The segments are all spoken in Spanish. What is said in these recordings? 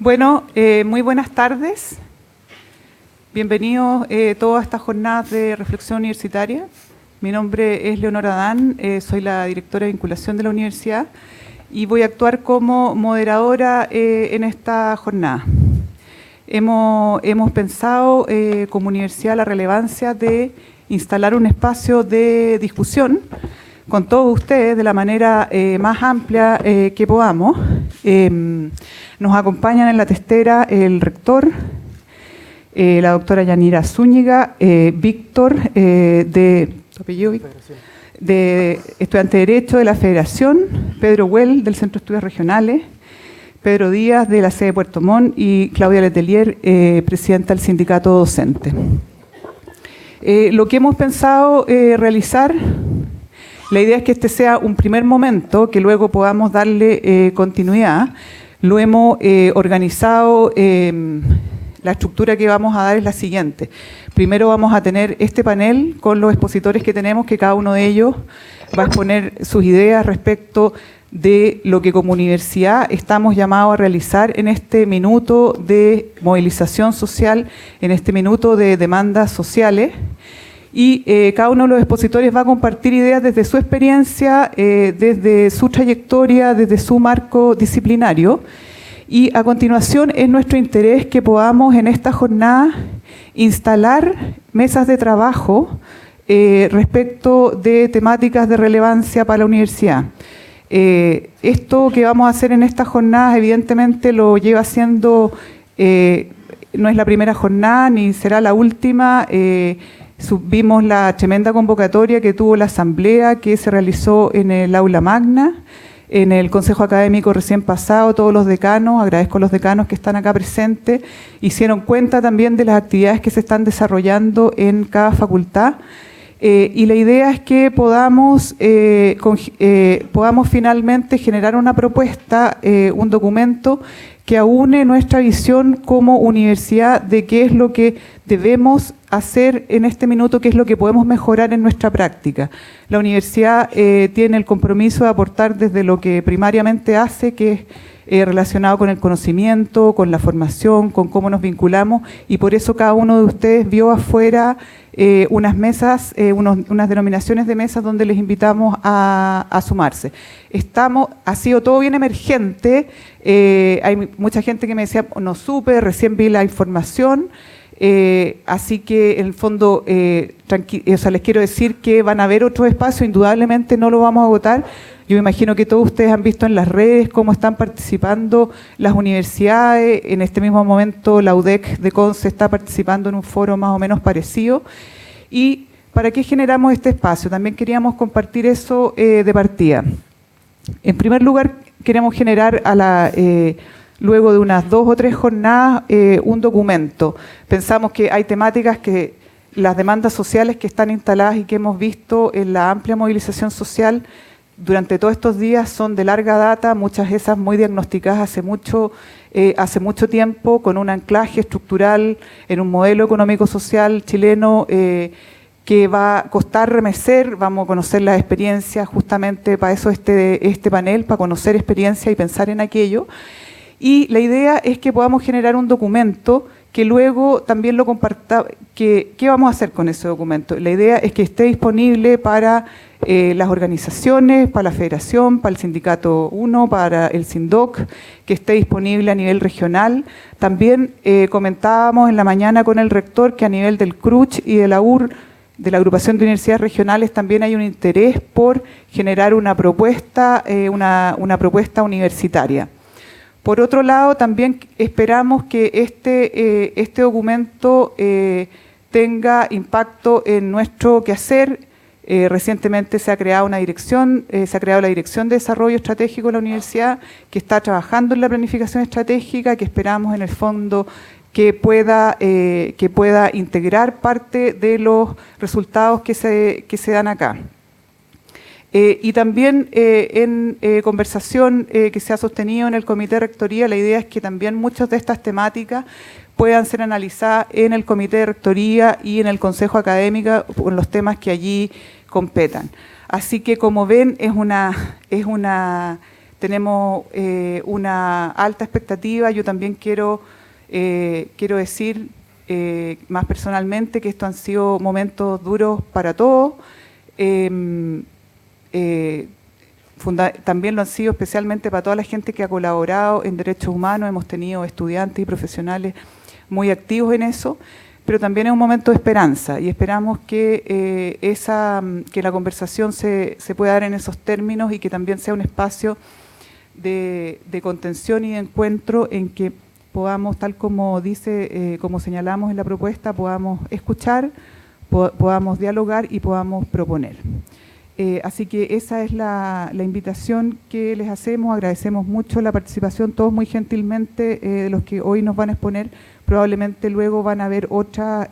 Bueno, muy buenas tardes. Bienvenidos todos a esta jornada de reflexión universitaria. Mi nombre es Leonora Adán, soy la directora de vinculación de la universidad y voy a actuar como moderadora en esta jornada. Hemos pensado como universidad la relevancia de instalar un espacio de discusión con todos ustedes de la manera más amplia que podamos. Nos acompañan en la testera el rector, la doctora Yanira Zúñiga, Víctor, de estudiante de Derecho de la Federación, Pedro Huel, del Centro de Estudios Regionales, Pedro Díaz, de la sede de Puerto Montt, y Claudia Letelier, presidenta del sindicato docente. Lo que hemos pensado realizar, la idea es que este sea un primer momento, que luego podamos darle continuidad. Lo hemos organizado, la estructura que vamos a dar es la siguiente. Primero vamos a tener este panel con los expositores que tenemos, que cada uno de ellos va a exponer sus ideas respecto de lo que como universidad estamos llamados a realizar en este minuto de movilización social, en este minuto de demandas sociales. Y cada uno de los expositores va a compartir ideas desde su experiencia, desde su trayectoria, desde su marco disciplinario. Y a continuación es nuestro interés que podamos en esta jornada instalar mesas de trabajo respecto de temáticas de relevancia para la universidad. Esto que vamos a hacer en esta jornada evidentemente lo lleva haciendo, no es la primera jornada ni será la última. Vimos la tremenda convocatoria que tuvo la asamblea que se realizó en el aula magna, en el consejo académico recién pasado. Todos los decanos, agradezco a los decanos que están acá presentes, hicieron cuenta también de las actividades que se están desarrollando en cada facultad. Y la idea es que podamos finalmente generar una propuesta, un documento que aúne nuestra visión como universidad de qué es lo que debemos hacer en este minuto, qué es lo que podemos mejorar en nuestra práctica. La universidad tiene el compromiso de aportar desde lo que primariamente hace, que es relacionado con el conocimiento, con la formación, con cómo nos vinculamos, y por eso cada uno de ustedes vio afuera unas mesas, unas denominaciones de mesas donde les invitamos a sumarse. Ha sido todo bien emergente, hay mucha gente que me decía, no supe, recién vi la información, así que en el fondo les quiero decir que van a haber otros espacios, indudablemente no lo vamos a agotar. Yo me imagino que todos ustedes han visto en las redes cómo están participando las universidades. En este mismo momento la UDEC de Conce está participando en un foro más o menos parecido. ¿Y para qué generamos este espacio? También queríamos compartir eso de partida. En primer lugar, queremos generar luego de unas 2 o 3 jornadas un documento. Pensamos que hay temáticas que las demandas sociales que están instaladas y que hemos visto en la amplia movilización social durante todos estos días son de larga data, muchas de esas muy diagnosticadas hace mucho tiempo, con un anclaje estructural en un modelo económico-social chileno que va a costar remecer. Vamos a conocer las experiencias, justamente para eso este panel, para conocer experiencias y pensar en aquello. Y la idea es que podamos generar un documento que luego también lo comparta. ¿Qué vamos a hacer con ese documento? La idea es que esté disponible para las organizaciones, para la Federación, para el Sindicato 1, para el SINDOC, que esté disponible a nivel regional. También comentábamos en la mañana con el rector que a nivel del CRUCH y de la UR, de la Agrupación de Universidades Regionales, también hay un interés por generar una propuesta universitaria. Por otro lado, también esperamos que este documento tenga impacto en nuestro quehacer. Recientemente se ha creado la Dirección de Desarrollo Estratégico de la universidad, que está trabajando en la planificación estratégica, que esperamos en el fondo que pueda integrar parte de los resultados que se dan acá. Y también en conversación que se ha sostenido en el Comité de Rectoría, la idea es que también muchas de estas temáticas puedan ser analizadas en el Comité de Rectoría y en el Consejo Académico con los temas que allí competan. Así que, como ven, es una tenemos una alta expectativa. Yo también quiero decir más personalmente que estos han sido momentos duros para todos. También lo han sido especialmente para toda la gente que ha colaborado en derechos humanos. Hemos tenido estudiantes y profesionales muy activos en eso, pero también es un momento de esperanza y esperamos que, que la conversación se pueda dar en esos términos y que también sea un espacio de contención y de encuentro en que podamos, tal como dice, como señalamos en la propuesta, podamos escuchar, podamos dialogar y podamos proponer. Así que esa es la invitación que les hacemos. Agradecemos mucho la participación, todos muy gentilmente, de los que hoy nos van a exponer. Probablemente luego van a haber otras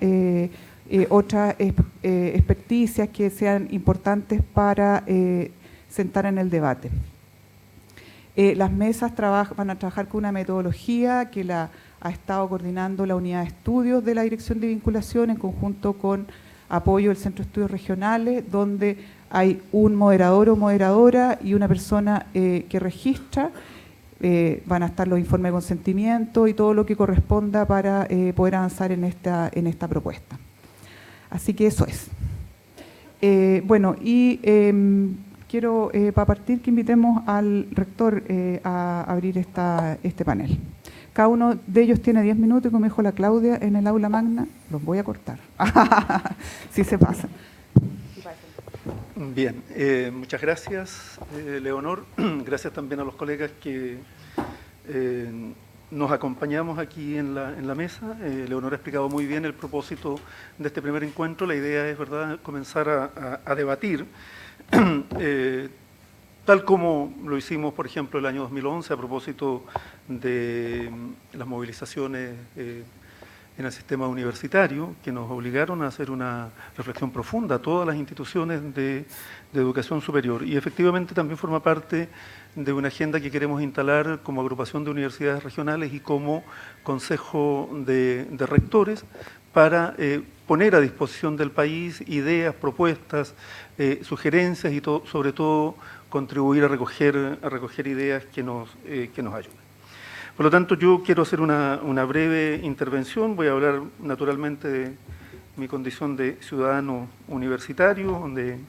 experticias que sean importantes para sentar en el debate. Las mesas van a trabajar con una metodología que la ha estado coordinando la unidad de estudios de la Dirección de Vinculación en conjunto con apoyo del Centro de Estudios Regionales, donde hay un moderador o moderadora y una persona que registra. Van a estar los informes de consentimiento y todo lo que corresponda para poder avanzar en esta propuesta. Así que eso es. Bueno, y quiero, para partir, que invitemos al rector a abrir este panel. Cada uno de ellos tiene 10 minutos y, como dijo la Claudia en el aula magna, los voy a cortar. Sí se pasa. Bien, muchas gracias, Leonor. Gracias también a los colegas que nos acompañamos aquí en la mesa. Leonor ha explicado muy bien el propósito de este primer encuentro. La idea es, ¿verdad?, comenzar a debatir, tal como lo hicimos, por ejemplo, el año 2011, a propósito de las movilizaciones en el sistema universitario, que nos obligaron a hacer una reflexión profunda a todas las instituciones de educación superior. Y efectivamente también forma parte de una agenda que queremos instalar como agrupación de universidades regionales y como consejo de rectores para poner a disposición del país ideas, propuestas, sugerencias y sobre todo contribuir a recoger ideas que nos ayuden. Por lo tanto, yo quiero hacer una breve intervención. Voy a hablar naturalmente de mi condición de ciudadano universitario, un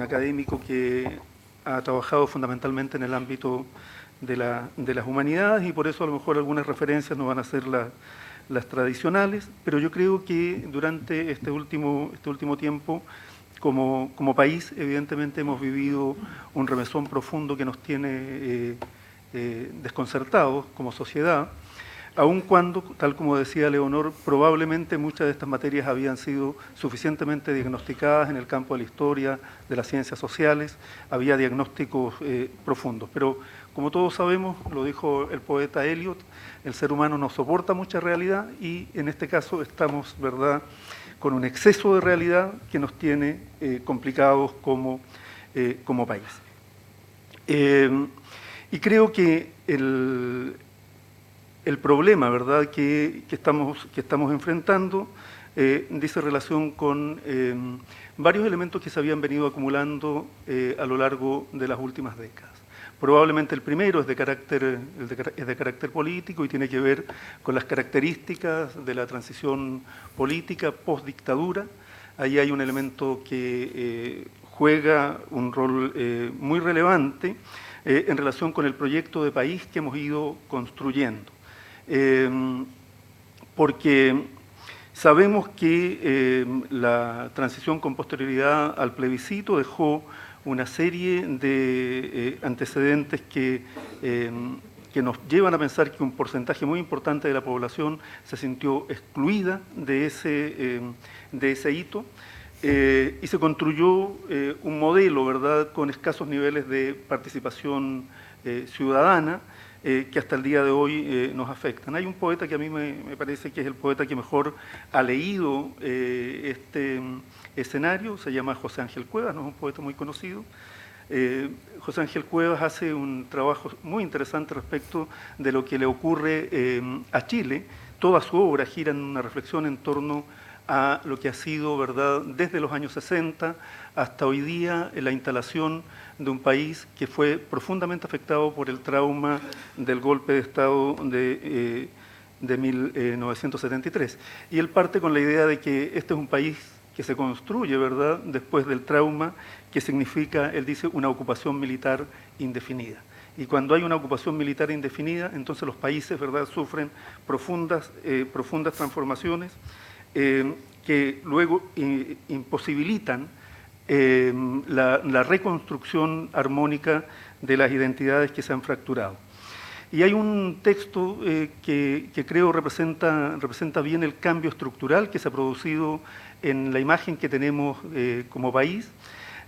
académico que ha trabajado fundamentalmente en el ámbito de las humanidades, y por eso a lo mejor algunas referencias no van a ser las tradicionales, pero yo creo que durante este último tiempo, como país, evidentemente hemos vivido un remesón profundo que nos tiene desconcertados como sociedad, aun cuando, tal como decía Leonor, probablemente muchas de estas materias habían sido suficientemente diagnosticadas en el campo de la historia, de las ciencias sociales, había diagnósticos profundos. Pero como todos sabemos, lo dijo el poeta Eliot, el ser humano no soporta mucha realidad y en este caso estamos, ¿verdad?, con un exceso de realidad que nos tiene complicados como país. Y creo que el problema, ¿verdad?, que estamos enfrentando dice relación con varios elementos que se habían venido acumulando a lo largo de las últimas décadas. Probablemente el primero es de carácter político y tiene que ver con las características de la transición política post-dictadura. Ahí hay un elemento que juega un rol muy relevante en relación con el proyecto de país que hemos ido construyendo. Porque sabemos que la transición con posterioridad al plebiscito dejó una serie de antecedentes que nos llevan a pensar que un porcentaje muy importante de la población se sintió excluida de ese hito. Y se construyó un modelo, ¿verdad?, con escasos niveles de participación ciudadana que hasta el día de hoy nos afectan. Hay un poeta que a mí me parece que es el poeta que mejor ha leído este escenario, se llama José Ángel Cuevas, no es un poeta muy conocido. José Ángel Cuevas hace un trabajo muy interesante respecto de lo que le ocurre a Chile. Toda su obra gira en una reflexión en torno a lo que ha sido, ¿verdad?, desde los años 60 hasta hoy día la instalación de un país que fue profundamente afectado por el trauma del golpe de Estado de 1973. Y él parte con la idea de que este es un país que se construye, ¿verdad?, después del trauma, que significa, él dice, una ocupación militar indefinida. Y cuando hay una ocupación militar indefinida, entonces los países, ¿verdad?, sufren profundas transformaciones que luego imposibilitan la reconstrucción armónica de las identidades que se han fracturado. Y hay un texto que creo representa bien el cambio estructural que se ha producido en la imagen que tenemos como país,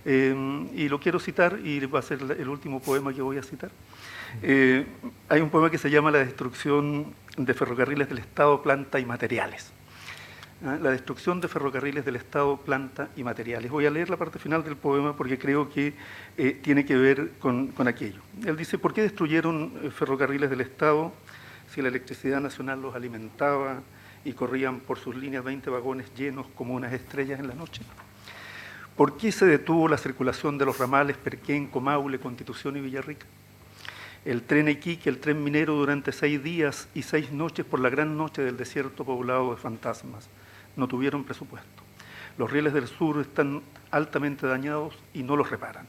y lo quiero citar, y va a ser el último poema que voy a citar. Hay un poema que se llama La destrucción de ferrocarriles del Estado, planta y materiales. La destrucción de ferrocarriles del Estado, planta y materiales. Voy a leer la parte final del poema porque creo que tiene que ver con aquello. Él dice: ¿por qué destruyeron ferrocarriles del Estado si la electricidad nacional los alimentaba y corrían por sus líneas 20 vagones llenos como unas estrellas en la noche? ¿Por qué se detuvo la circulación de los ramales Perquén, Comaule, Constitución y Villarrica? El tren Iquique, el tren minero durante 6 días y 6 noches por la gran noche del desierto poblado de fantasmas. No tuvieron presupuesto. Los rieles del sur están altamente dañados y no los reparan.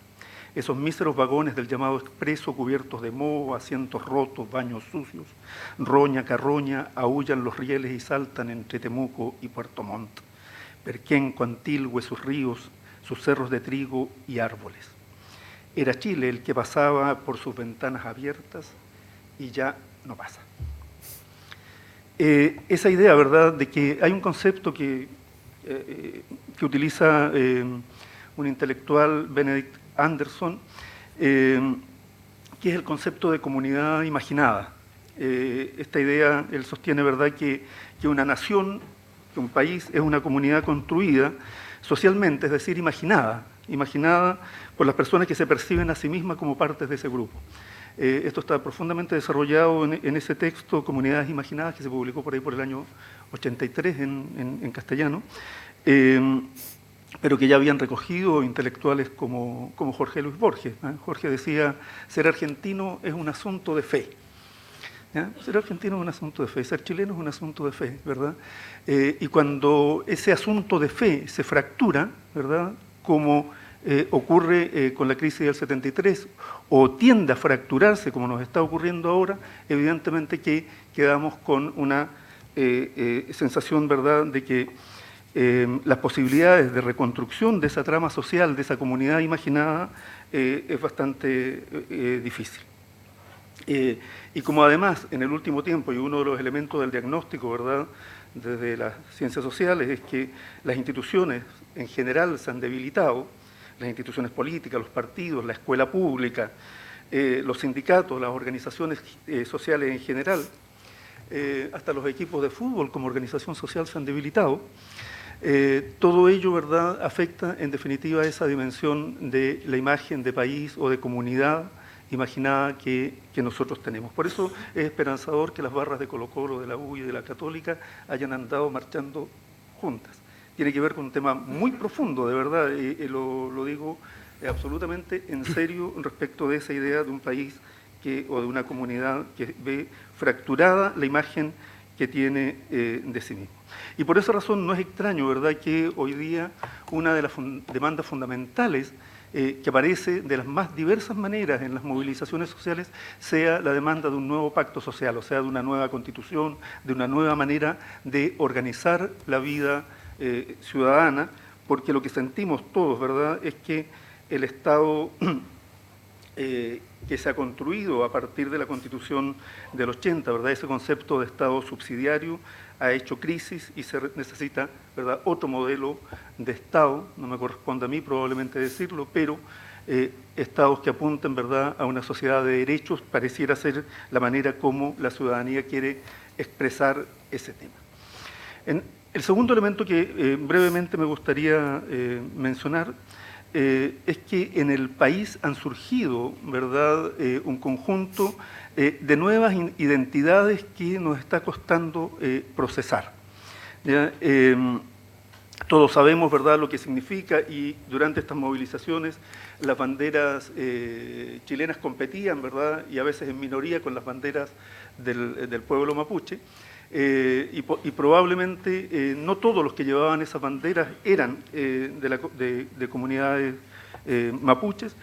Esos míseros vagones del llamado expreso cubiertos de moho, asientos rotos, baños sucios, roña, carroña, aúllan los rieles y saltan entre Temuco y Puerto Montt. Perquén, Coantilhue, sus ríos, sus cerros de trigo y árboles. Era Chile el que pasaba por sus ventanas abiertas y ya no pasa. Esa idea, ¿verdad?, de que hay un concepto que utiliza un intelectual, Benedict Anderson, que es el concepto de comunidad imaginada. Esta idea, él sostiene, ¿verdad?, que una nación, que un país es una comunidad construida socialmente, es decir, imaginada por las personas que se perciben a sí mismas como partes de ese grupo. Esto está profundamente desarrollado en ese texto, Comunidades Imaginadas, que se publicó por ahí por el año 83 en castellano, pero que ya habían recogido intelectuales como Jorge Luis Borges. Jorge decía: ser argentino es un asunto de fe. ¿Ya? Ser argentino es un asunto de fe, ser chileno es un asunto de fe, ¿verdad? Y cuando ese asunto de fe se fractura, ¿verdad?, como ocurre con la crisis del 73, o tiende a fracturarse como nos está ocurriendo ahora, evidentemente que quedamos con una sensación, ¿verdad?, de que las posibilidades de reconstrucción de esa trama social, de esa comunidad imaginada, es bastante difícil. Y como además en el último tiempo, y uno de los elementos del diagnóstico, ¿verdad?, desde las ciencias sociales, es que las instituciones en general se han debilitado, las instituciones políticas, los partidos, la escuela pública, los sindicatos, las organizaciones sociales en general, hasta los equipos de fútbol como organización social se han debilitado. Todo ello, ¿verdad?, afecta en definitiva esa dimensión de la imagen de país o de comunidad imaginada que nosotros tenemos. Por eso es esperanzador que las barras de Colo-Colo, de la U y de la Católica hayan andado marchando juntas. Tiene que ver con un tema muy profundo, de verdad, lo digo absolutamente en serio respecto de esa idea de un país o de una comunidad que ve fracturada la imagen que tiene de sí mismo. Y por esa razón no es extraño, ¿verdad?, que hoy día una de las demandas fundamentales que aparece de las más diversas maneras en las movilizaciones sociales sea la demanda de un nuevo pacto social, o sea, de una nueva constitución, de una nueva manera de organizar la vida ciudadana, porque lo que sentimos todos, ¿verdad?, es que el Estado que se ha construido a partir de la Constitución del 80, ¿verdad?, ese concepto de Estado subsidiario ha hecho crisis y se necesita, ¿verdad?, otro modelo de Estado, no me corresponde a mí probablemente decirlo, pero Estados que apunten, ¿verdad?, a una sociedad de derechos pareciera ser la manera como la ciudadanía quiere expresar ese tema. El segundo elemento que brevemente me gustaría mencionar es que en el país han surgido, ¿verdad?, un conjunto de nuevas identidades que nos está costando procesar. ¿Ya? Todos sabemos, ¿verdad?, lo que significa, y durante estas movilizaciones las banderas chilenas competían, ¿verdad?, y a veces en minoría con las banderas del pueblo mapuche, y probablemente no todos los que llevaban esas banderas eran de comunidades mapuches.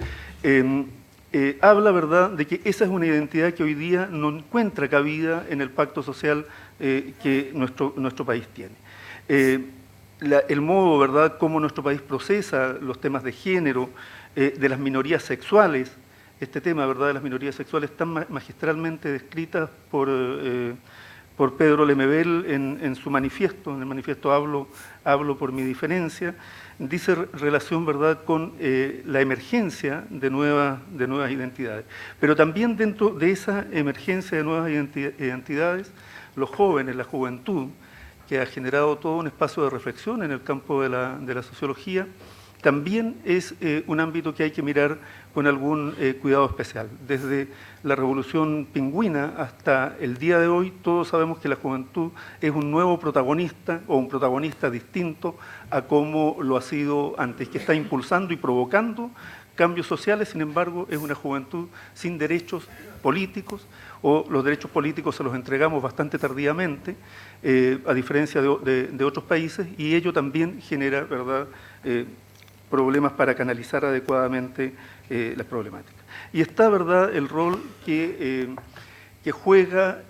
Habla, ¿verdad?, de que esa es una identidad que hoy día no encuentra cabida en el pacto social que nuestro país tiene. El modo, ¿verdad?, cómo nuestro país procesa los temas de género, de las minorías sexuales, este tema, ¿verdad?, de las minorías sexuales tan magistralmente descritas por Pedro Lemebel en su manifiesto. En el manifiesto hablo por mi diferencia, dice relación, ¿verdad?, con la emergencia de nuevas identidades. Pero también dentro de esa emergencia de nuevas identidades, los jóvenes, la juventud, que ha generado todo un espacio de reflexión en el campo de la sociología, también es un ámbito que hay que mirar con algún cuidado especial. Desde la Revolución Pingüina hasta el día de hoy, todos sabemos que la juventud es un nuevo protagonista o un protagonista distinto a como lo ha sido antes, que está impulsando y provocando cambios sociales. Sin embargo, es una juventud sin derechos políticos, o los derechos políticos se los entregamos bastante tardíamente, a diferencia de otros países, y ello también genera, ¿verdad?, problemas para canalizar adecuadamente las problemáticas. Y está, ¿verdad?, el rol que juega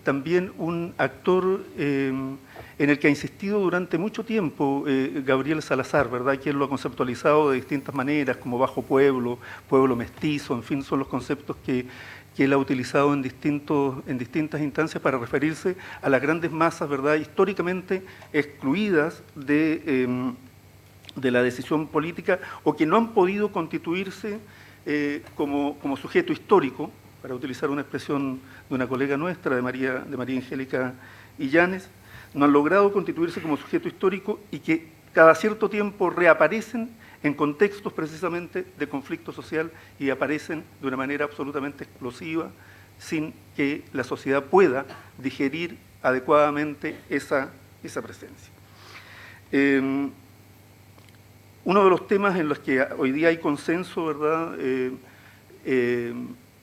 también un actor en el que ha insistido durante mucho tiempo Gabriel Salazar, ¿verdad?, quien lo ha conceptualizado de distintas maneras, como bajo pueblo, pueblo mestizo, en fin, son los conceptos que él ha utilizado en distintas instancias para referirse a las grandes masas, ¿verdad?, históricamente excluidas de la decisión política, o que no han podido constituirse como sujeto histórico, para utilizar una expresión de una colega nuestra, de María Angélica Illanes, no han logrado constituirse como sujeto histórico y que cada cierto tiempo reaparecen en contextos precisamente de conflicto social y aparecen de una manera absolutamente explosiva, sin que la sociedad pueda digerir adecuadamente esa presencia. Uno de los temas en los que hoy día hay consenso, ¿verdad?,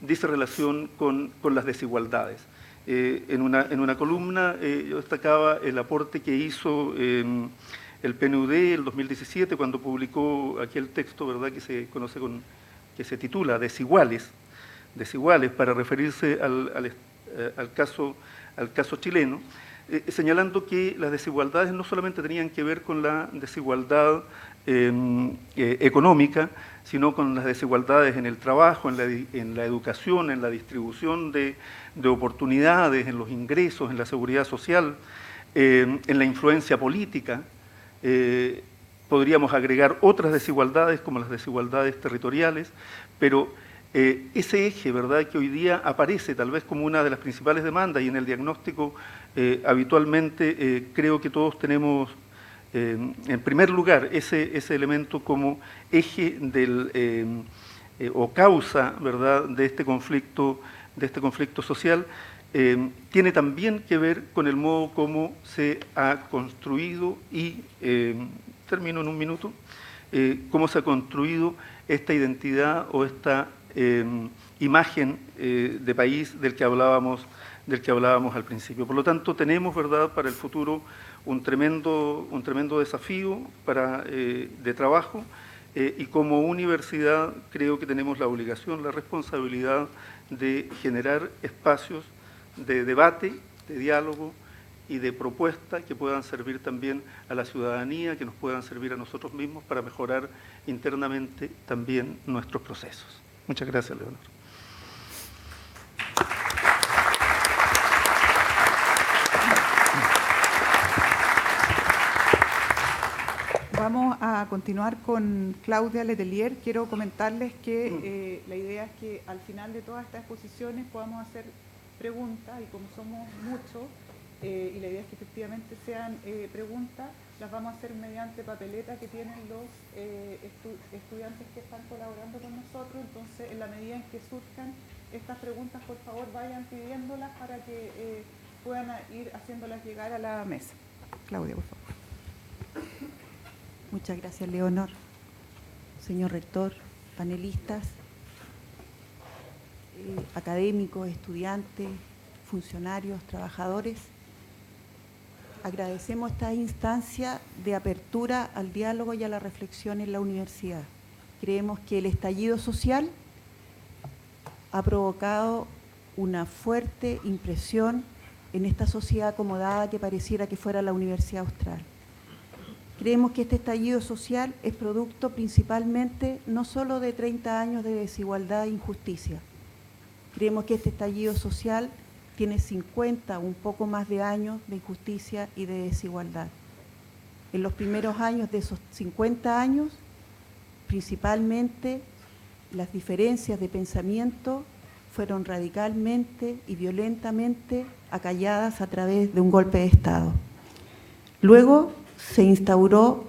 dice relación con las desigualdades. En una columna yo destacaba el aporte que hizo el PNUD en 2017, cuando publicó aquel texto, ¿verdad?, que se conoce que se titula Desiguales, para referirse al caso chileno, señalando que las desigualdades no solamente tenían que ver con la desigualdad económica, sino con las desigualdades en el trabajo, en la educación, en la distribución de oportunidades, en los ingresos, en la seguridad social, en la influencia política. Podríamos agregar otras desigualdades, como las desigualdades territoriales, pero ese eje, ¿verdad?, que hoy día aparece tal vez como una de las principales demandas, y en el diagnóstico habitualmente creo que todos tenemos en primer lugar ese elemento como eje o causa, ¿verdad?, de este conflicto social, tiene también que ver con el modo como se ha construido y, termino en un minuto, cómo se ha construido esta identidad o esta imagen de país del que hablábamos al principio. Por lo tanto, tenemos, ¿verdad?, para el futuro un tremendo desafío de trabajo, y como universidad creo que tenemos la obligación, la responsabilidad de generar espacios de debate, de diálogo y de propuesta que puedan servir también a la ciudadanía, que nos puedan servir a nosotros mismos para mejorar internamente también nuestros procesos. Muchas gracias, Leonor. Vamos a continuar con Claudia Letelier. Quiero comentarles que la idea es que al final de todas estas exposiciones podamos hacer preguntas, y como somos muchos, y la idea es que efectivamente sean preguntas, las vamos a hacer mediante papeleta que tienen los estudiantes que están colaborando con nosotros. Entonces, en la medida en que surjan estas preguntas, por favor vayan pidiéndolas para que puedan ir haciéndolas llegar a la mesa. Claudia, por favor. Muchas gracias, Leonor. Señor rector, panelistas, académicos, estudiantes, funcionarios, trabajadores, agradecemos esta instancia de apertura al diálogo y a la reflexión en la universidad. Creemos que el estallido social ha provocado una fuerte impresión en esta sociedad acomodada que pareciera que fuera la Universidad Austral. Creemos que este estallido social es producto principalmente no solo de 30 años de desigualdad e injusticia. Creemos que este estallido social tiene 50, un poco más de años de injusticia y de desigualdad. En los primeros años de esos 50 años, principalmente las diferencias de pensamiento fueron radicalmente y violentamente acalladas a través de un golpe de Estado. Luego se instauró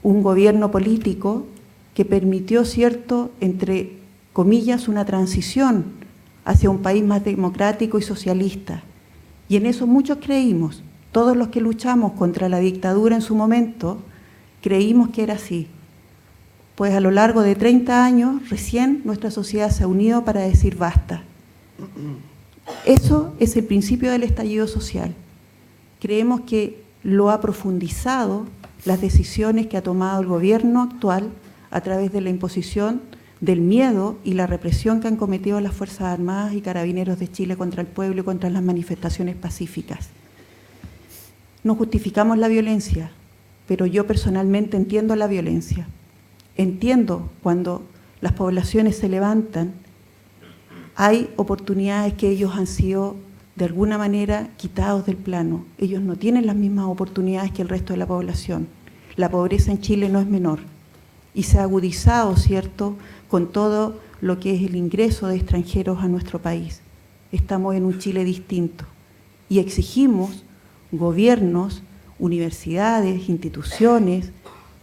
un gobierno político que permitió, cierto, entre comillas, una transición hacia un país más democrático y socialista. Y en eso muchos creímos, todos los que luchamos contra la dictadura en su momento, creímos que era así. Pues a lo largo de 30 años, recién nuestra sociedad se ha unido para decir basta. Eso es el principio del estallido social. Creemos que lo ha profundizado las decisiones que ha tomado el gobierno actual a través de la imposición del miedo y la represión que han cometido las Fuerzas Armadas y Carabineros de Chile contra el pueblo y contra las manifestaciones pacíficas. No justificamos la violencia, pero yo personalmente entiendo la violencia. Entiendo cuando las poblaciones se levantan, hay oportunidades que ellos han sido de alguna manera quitados del plano. Ellos no tienen las mismas oportunidades que el resto de la población. La pobreza en Chile no es menor y se ha agudizado, ¿cierto?, con todo lo que es el ingreso de extranjeros a nuestro país. Estamos en un Chile distinto y exigimos gobiernos, universidades, instituciones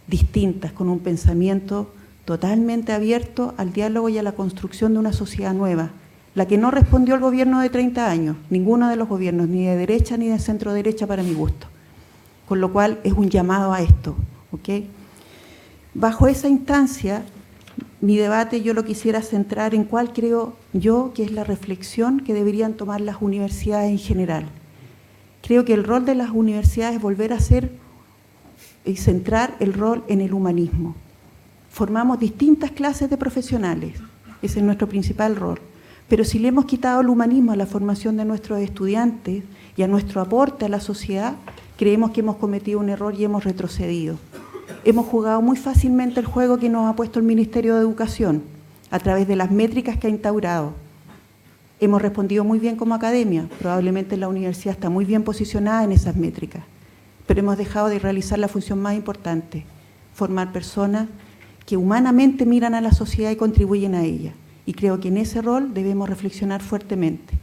distintas, con un pensamiento totalmente abierto al diálogo y a la construcción de una sociedad nueva, la que no respondió al gobierno de 30 años, ninguno de los gobiernos, ni de derecha ni de centro derecha para mi gusto. Con lo cual es un llamado a esto, ¿ok? Bajo esa instancia, mi debate yo lo quisiera centrar en cuál creo yo que es la reflexión que deberían tomar las universidades en general. Creo que el rol de las universidades es volver a ser y centrar el rol en el humanismo. Formamos distintas clases de profesionales, ese es nuestro principal rol. Pero si le hemos quitado el humanismo a la formación de nuestros estudiantes y a nuestro aporte a la sociedad, creemos que hemos cometido un error y hemos retrocedido. Hemos jugado muy fácilmente el juego que nos ha puesto el Ministerio de Educación a través de las métricas que ha instaurado. Hemos respondido muy bien como academia, probablemente la universidad está muy bien posicionada en esas métricas, pero hemos dejado de realizar la función más importante, formar personas que humanamente miran a la sociedad y contribuyen a ella. Y creo que en ese rol debemos reflexionar fuertemente.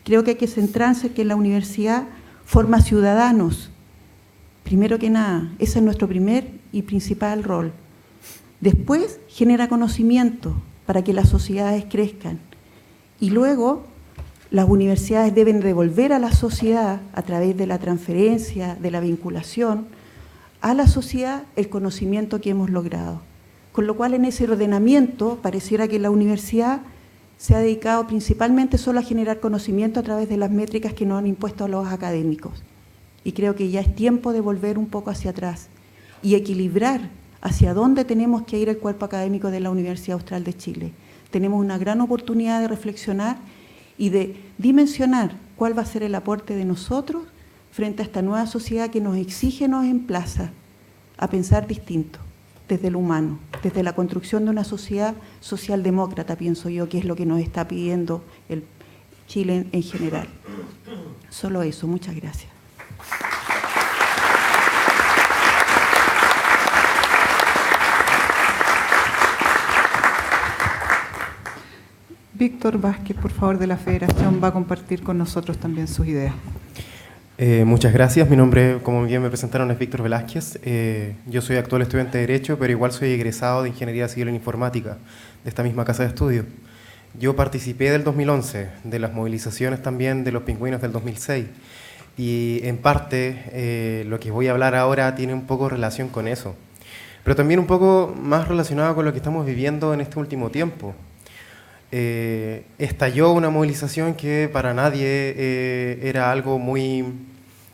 Creo que hay que centrarse en que la universidad forma ciudadanos. Primero que nada, ese es nuestro primer y principal rol. Después genera conocimiento para que las sociedades crezcan. Y luego las universidades deben devolver a la sociedad, a través de la transferencia, de la vinculación, a la sociedad el conocimiento que hemos logrado. Con lo cual en ese ordenamiento pareciera que la universidad se ha dedicado principalmente solo a generar conocimiento a través de las métricas que nos han impuesto a los académicos. Y creo que ya es tiempo de volver un poco hacia atrás y equilibrar hacia dónde tenemos que ir el cuerpo académico de la Universidad Austral de Chile. Tenemos una gran oportunidad de reflexionar y de dimensionar cuál va a ser el aporte de nosotros frente a esta nueva sociedad que nos exige, nos emplaza a pensar distinto, desde lo humano, desde la construcción de una sociedad socialdemócrata, pienso yo, que es lo que nos está pidiendo el Chile en general. Solo eso, muchas gracias. Víctor Vázquez, por favor, de la Federación, va a compartir con nosotros también sus ideas. Muchas gracias. Mi nombre, como bien me presentaron, es Víctor Velázquez. Yo soy actual estudiante de Derecho, pero igual soy egresado de Ingeniería Civil en Informática, de esta misma casa de estudio. Yo participé del 2011, de las movilizaciones también de los pingüinos del 2006, y en parte lo que voy a hablar ahora tiene un poco relación con eso. pero también un poco más relacionado con lo que estamos viviendo en este último tiempo. Estalló una movilización que para nadie era algo muy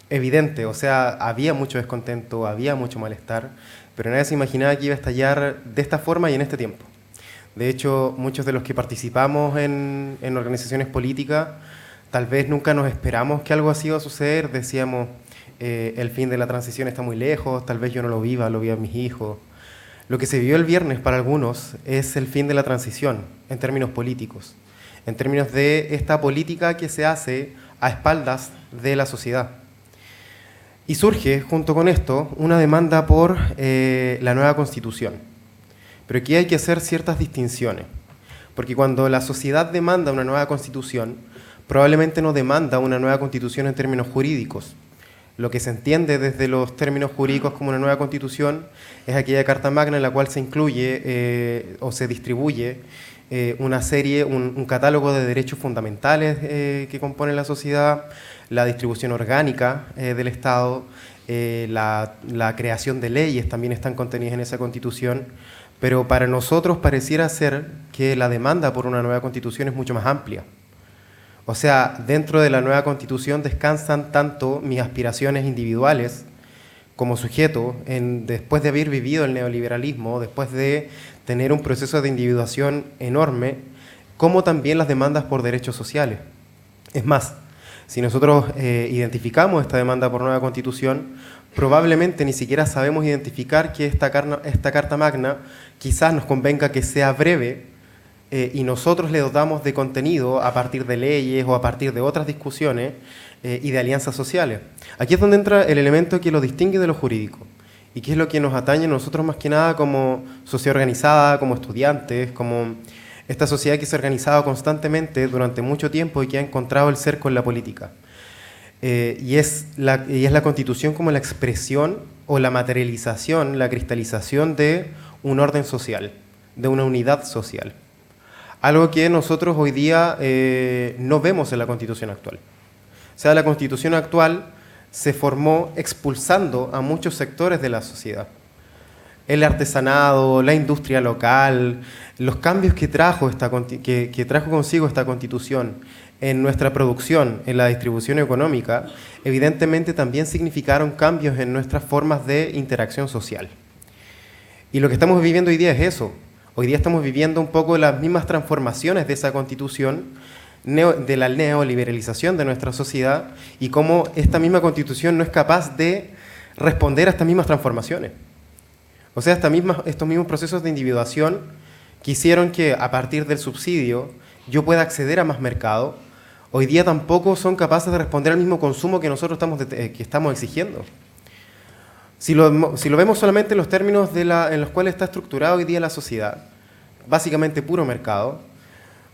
evidente, o sea, había mucho descontento, había mucho malestar, pero nadie se imaginaba que iba a estallar de esta forma y en este tiempo. De hecho, muchos de los que participamos en organizaciones políticas, tal vez nunca nos esperamos que algo así iba a suceder, decíamos, el fin de la transición está muy lejos, tal vez yo no lo viva mis hijos. Lo que se vivió el viernes para algunos es el fin de la transición en términos políticos, en términos de esta política que se hace a espaldas de la sociedad. Y surge, junto con esto, una demanda por la nueva Constitución. Pero aquí hay que hacer ciertas distinciones, porque cuando la sociedad demanda una nueva Constitución, probablemente no demanda una nueva Constitución en términos jurídicos. Lo que se entiende desde los términos jurídicos como una nueva Constitución es aquella Carta Magna en la cual se incluye o se distribuye una serie, un catálogo de derechos fundamentales que componen la sociedad, la distribución orgánica del Estado, la creación de leyes también están contenidas en esa Constitución, pero para nosotros pareciera ser que la demanda por una nueva Constitución es mucho más amplia. O sea, dentro de la nueva Constitución descansan tanto mis aspiraciones individuales como sujeto, después de haber vivido el neoliberalismo, después de tener un proceso de individuación enorme, como también las demandas por derechos sociales. Es más, si nosotros identificamos esta demanda por nueva Constitución, probablemente ni siquiera sabemos identificar que esta Carta Magna quizás nos convenga que sea breve, y nosotros le dotamos de contenido a partir de leyes o a partir de otras discusiones y de alianzas sociales. Aquí es donde entra el elemento que lo distingue de lo jurídico y que es lo que nos atañe a nosotros más que nada como sociedad organizada, como estudiantes, como esta sociedad que se ha organizado constantemente durante mucho tiempo y que ha encontrado el cerco en la política. Y es la Constitución como la expresión o la materialización, la cristalización de un orden social, de una unidad social. Algo que nosotros hoy día no vemos en la Constitución actual. O sea, la Constitución actual se formó expulsando a muchos sectores de la sociedad. El artesanado, la industria local, los cambios que trajo consigo esta Constitución en nuestra producción, en la distribución económica, evidentemente también significaron cambios en nuestras formas de interacción social. Y lo que estamos viviendo hoy día es eso. Hoy día estamos viviendo un poco las mismas transformaciones de esa Constitución, de la neoliberalización de nuestra sociedad y cómo esta misma Constitución no es capaz de responder a estas mismas transformaciones. O sea, estos mismos procesos de individuación que hicieron que a partir del subsidio yo pueda acceder a más mercado, hoy día tampoco son capaces de responder al mismo consumo que nosotros estamos exigiendo. Si lo vemos solamente en los términos en los cuales está estructurada hoy día la sociedad, básicamente puro mercado,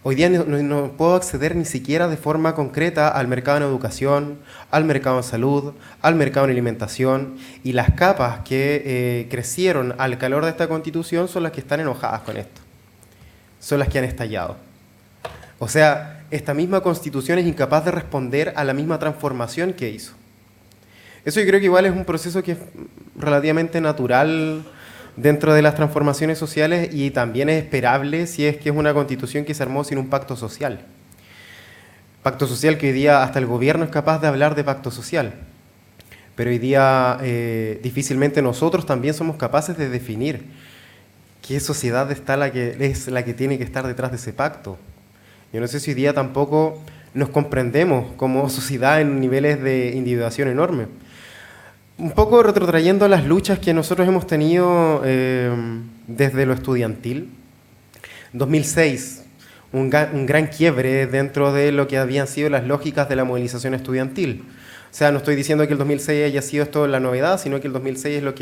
hoy día no puedo acceder ni siquiera de forma concreta al mercado en educación, al mercado en salud, al mercado en alimentación, y las capas que crecieron al calor de esta Constitución son las que están enojadas con esto, son las que han estallado. O sea, esta misma Constitución es incapaz de responder a la misma transformación que hizo. Eso yo creo que igual es un proceso que es relativamente natural dentro de las transformaciones sociales y también es esperable si es que es una Constitución que se armó sin un pacto social. Pacto social que hoy día hasta el gobierno es capaz de hablar de pacto social. Pero hoy día difícilmente nosotros también somos capaces de definir qué sociedad es la que tiene que estar detrás de ese pacto. Yo no sé si hoy día tampoco nos comprendemos como sociedad en niveles de individuación enormes. Un poco retrotrayendo las luchas que nosotros hemos tenido desde lo estudiantil. 2006, un gran quiebre dentro de lo que habían sido las lógicas de la movilización estudiantil. O sea, no estoy diciendo que el 2006 haya sido esto la novedad, sino que el 2006 es lo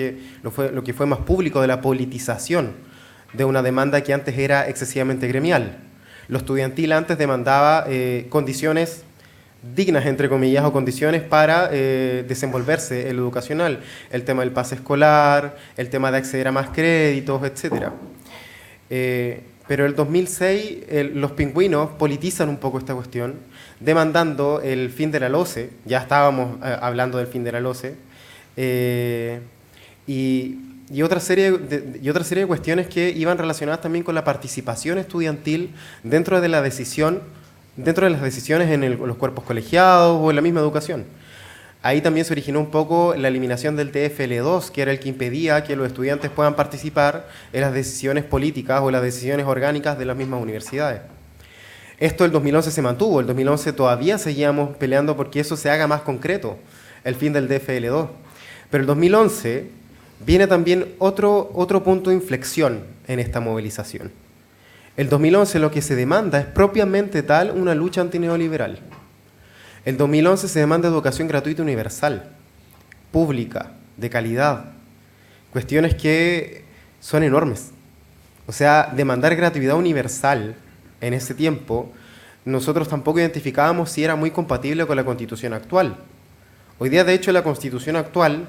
que fue más público de la politización de una demanda que antes era excesivamente gremial. Lo estudiantil antes demandaba condiciones dignas, entre comillas, o condiciones para desenvolverse en lo educacional. El tema del pase escolar, el tema de acceder a más créditos, etc. Pero el 2006 los pingüinos politizan un poco esta cuestión, demandando el fin de la LOCE, ya estábamos hablando del fin de la LOCE, y y otra serie de cuestiones que iban relacionadas también con la participación estudiantil dentro de las decisiones en los cuerpos colegiados o en la misma educación. Ahí también se originó un poco la eliminación del TFL2, que era el que impedía que los estudiantes puedan participar en las decisiones políticas o las decisiones orgánicas de las mismas universidades. Esto el 2011 se mantuvo, el 2011 todavía seguíamos peleando porque eso se haga más concreto, el fin del TFL2. Pero el 2011 viene también otro punto de inflexión en esta movilización. El 2011 lo que se demanda es propiamente tal una lucha antineoliberal. El 2011 se demanda educación gratuita universal, pública, de calidad, cuestiones que son enormes. O sea, demandar gratuidad universal en ese tiempo, nosotros tampoco identificábamos si era muy compatible con la Constitución actual. Hoy día, de hecho, la Constitución actual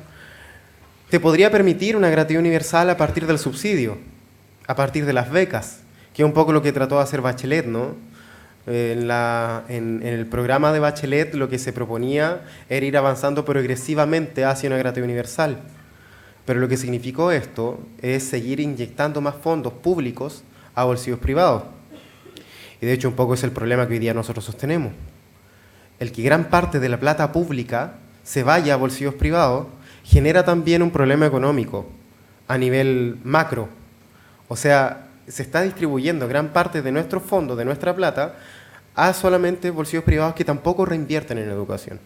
te podría permitir una gratuidad universal a partir del subsidio, a partir de las becas, que es un poco lo que trató de hacer Bachelet, ¿no? En el programa de Bachelet lo que se proponía era ir avanzando progresivamente hacia una gratuidad universal. Pero lo que significó esto es seguir inyectando más fondos públicos a bolsillos privados. Y de hecho un poco es el problema que hoy día nosotros sostenemos. El que gran parte de la plata pública se vaya a bolsillos privados genera también un problema económico a nivel macro. O sea, se está distribuyendo gran parte de nuestros fondos, de nuestra plata, a solamente bolsillos privados que tampoco reinvierten en educación.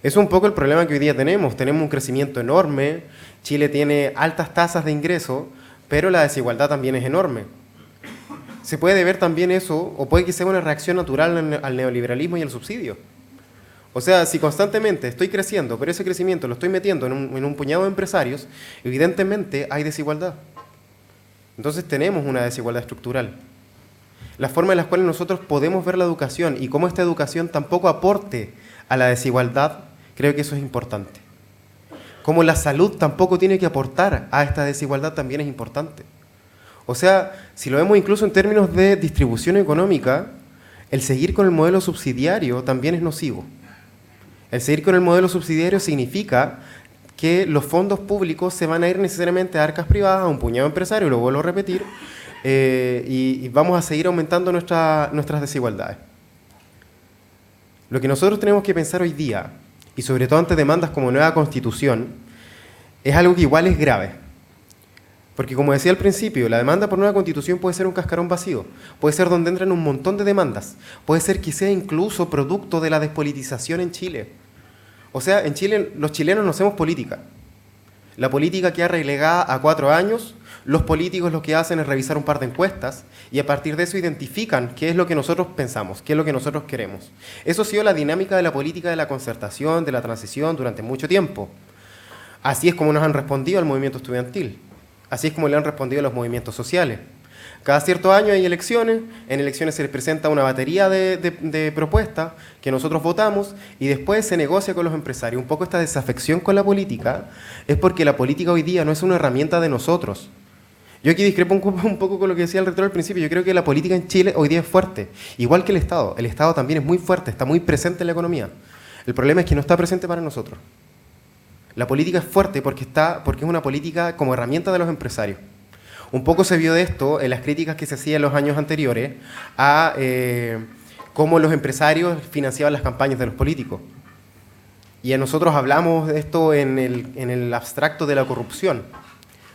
Es un poco el problema que hoy día tenemos. Tenemos un crecimiento enorme, Chile tiene altas tasas de ingreso, pero la desigualdad también es enorme. Se puede ver también eso, o puede que sea una reacción natural al neoliberalismo y al subsidio. O sea, si constantemente estoy creciendo, pero ese crecimiento lo estoy metiendo en un puñado de empresarios, evidentemente hay desigualdad. Entonces tenemos una desigualdad estructural. La forma en la cual nosotros podemos ver la educación y cómo esta educación tampoco aporte a la desigualdad, creo que eso es importante. Cómo la salud tampoco tiene que aportar a esta desigualdad también es importante. O sea, si lo vemos incluso en términos de distribución económica, el seguir con el modelo subsidiario también es nocivo. El seguir con el modelo subsidiario significa que los fondos públicos se van a ir necesariamente a arcas privadas, a un puñado empresario, lo vuelvo a repetir, y vamos a seguir aumentando nuestras desigualdades. Lo que nosotros tenemos que pensar hoy día, y sobre todo ante demandas como nueva constitución, es algo que igual es grave. Porque como decía al principio, la demanda por nueva constitución puede ser un cascarón vacío, puede ser donde entran un montón de demandas, puede ser que sea incluso producto de la despolitización en Chile. O sea, en Chile los chilenos no hacemos política. La política queda relegada a 4 años, los políticos lo que hacen es revisar un par de encuestas y a partir de eso identifican qué es lo que nosotros pensamos, qué es lo que nosotros queremos. Eso ha sido la dinámica de la política de la concertación, de la transición durante mucho tiempo. Así es como nos han respondido al movimiento estudiantil, así es como le han respondido a los movimientos sociales. Cada cierto año hay elecciones, en elecciones se les presenta una batería de propuestas que nosotros votamos y después se negocia con los empresarios. Un poco esta desafección con la política es porque la política hoy día no es una herramienta de nosotros. Yo aquí discrepo un poco con lo que decía el rector al principio. Yo creo que la política en Chile hoy día es fuerte, igual que el Estado. El Estado también es muy fuerte, está muy presente en la economía. El problema es que no está presente para nosotros. La política es fuerte porque es una política como herramienta de los empresarios. Un poco se vio de esto en las críticas que se hacían en los años anteriores a cómo los empresarios financiaban las campañas de los políticos. Y nosotros hablamos de esto en el abstracto de la corrupción.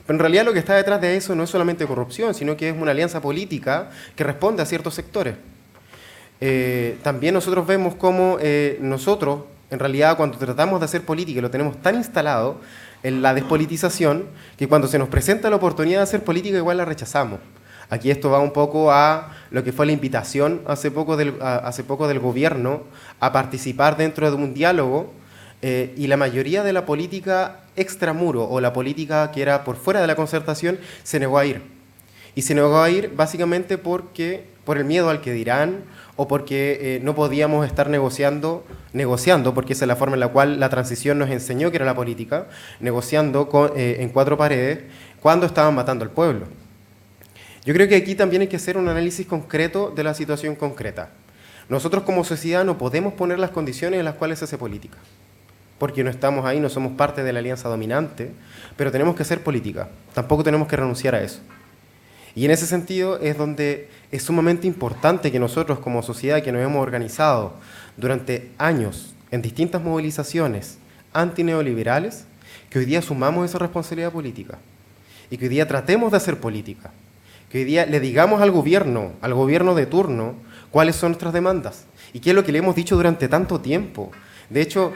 Pero en realidad lo que está detrás de eso no es solamente corrupción, sino que es una alianza política que responde a ciertos sectores. También nosotros vemos cómo nosotros, en realidad, cuando tratamos de hacer política, lo tenemos tan instalado en la despolitización, que cuando se nos presenta la oportunidad de hacer política, igual la rechazamos. Aquí esto va un poco a lo que fue la invitación hace poco del gobierno a participar dentro de un diálogo, y la mayoría de la política extramuro, o la política que era por fuera de la concertación, se negó a ir. Y se negó a ir básicamente por el miedo al que dirán, o porque no podíamos estar negociando, porque esa es la forma en la cual la transición nos enseñó que era la política, negociando en 4 paredes cuando estaban matando al pueblo. Yo creo que aquí también hay que hacer un análisis concreto de la situación concreta. Nosotros como sociedad no podemos poner las condiciones en las cuales se hace política. porque no estamos ahí, no somos parte de la alianza dominante, pero tenemos que hacer política, tampoco tenemos que renunciar a eso. Y en ese sentido es donde es sumamente importante que nosotros como sociedad que nos hemos organizado durante años en distintas movilizaciones antineoliberales, que hoy día sumamos esa responsabilidad política y que hoy día tratemos de hacer política, que hoy día le digamos al gobierno de turno, cuáles son nuestras demandas y qué es lo que le hemos dicho durante tanto tiempo. De hecho,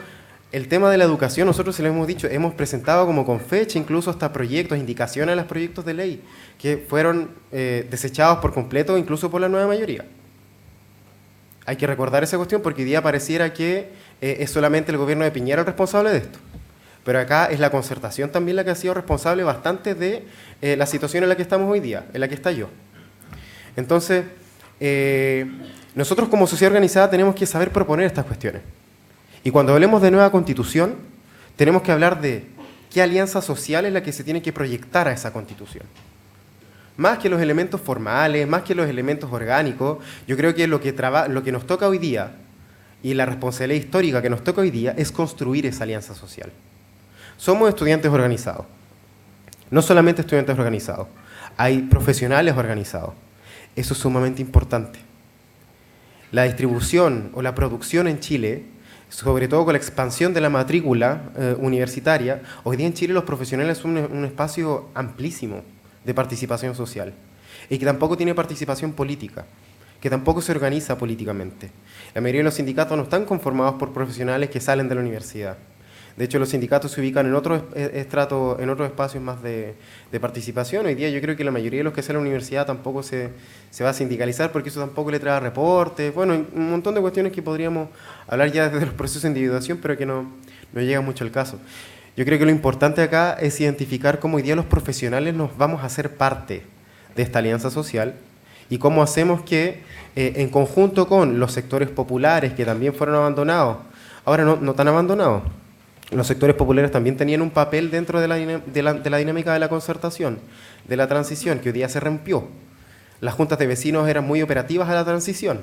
el tema de la educación, nosotros se lo hemos dicho, hemos presentado como con fecha incluso hasta proyectos, indicaciones a los proyectos de ley que fueron desechados por completo, incluso por la nueva mayoría. Hay que recordar esa cuestión porque hoy día pareciera que es solamente el gobierno de Piñera el responsable de esto. Pero acá es la concertación también la que ha sido responsable bastante de la situación en la que estamos hoy día, en la que estalló. Entonces, nosotros como sociedad organizada tenemos que saber proponer estas cuestiones. Y cuando hablemos de nueva constitución, tenemos que hablar de qué alianza social es la que se tiene que proyectar a esa constitución. Más que los elementos formales, más que los elementos orgánicos, yo creo que lo que nos toca hoy día y la responsabilidad histórica que nos toca hoy día es construir esa alianza social. Somos estudiantes organizados, no solamente estudiantes organizados, hay profesionales organizados. Eso es sumamente importante. La distribución o la producción en Chile, sobre todo con la expansión de la matrícula universitaria, hoy día en Chile los profesionales son un espacio amplísimo de participación social y que tampoco tiene participación política, que tampoco se organiza políticamente. La mayoría de los sindicatos no están conformados por profesionales que salen de la universidad. De hecho, los sindicatos se ubican en otros estratos, en otros espacios más de participación. Hoy día yo creo que la mayoría de los que salen a la universidad tampoco se va a sindicalizar porque eso tampoco le trae reportes. Bueno, un montón de cuestiones que podríamos hablar ya desde los procesos de individuación, pero que no llega mucho al caso. Yo creo que lo importante acá es identificar cómo hoy día los profesionales nos vamos a hacer parte de esta alianza social y cómo hacemos que, en conjunto con los sectores populares que también fueron abandonados, ahora no tan abandonados, los sectores populares también tenían un papel dentro de la dinámica de la concertación, de la transición, que hoy día se rompió. Las juntas de vecinos eran muy operativas a la transición,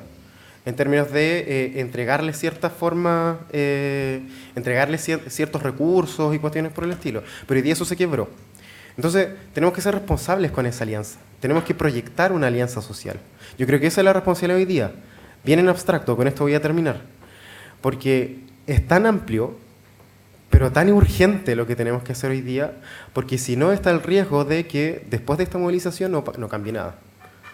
en términos de entregarles ciertas formas, entregarles ciertos recursos y cuestiones por el estilo. Pero hoy día eso se quebró. Entonces, tenemos que ser responsables con esa alianza. Tenemos que proyectar una alianza social. Yo creo que esa es la responsabilidad hoy día. Bien en abstracto, con esto voy a terminar. Porque es tan amplio, pero tan urgente lo que tenemos que hacer hoy día, porque si no está el riesgo de que después de esta movilización no cambie nada.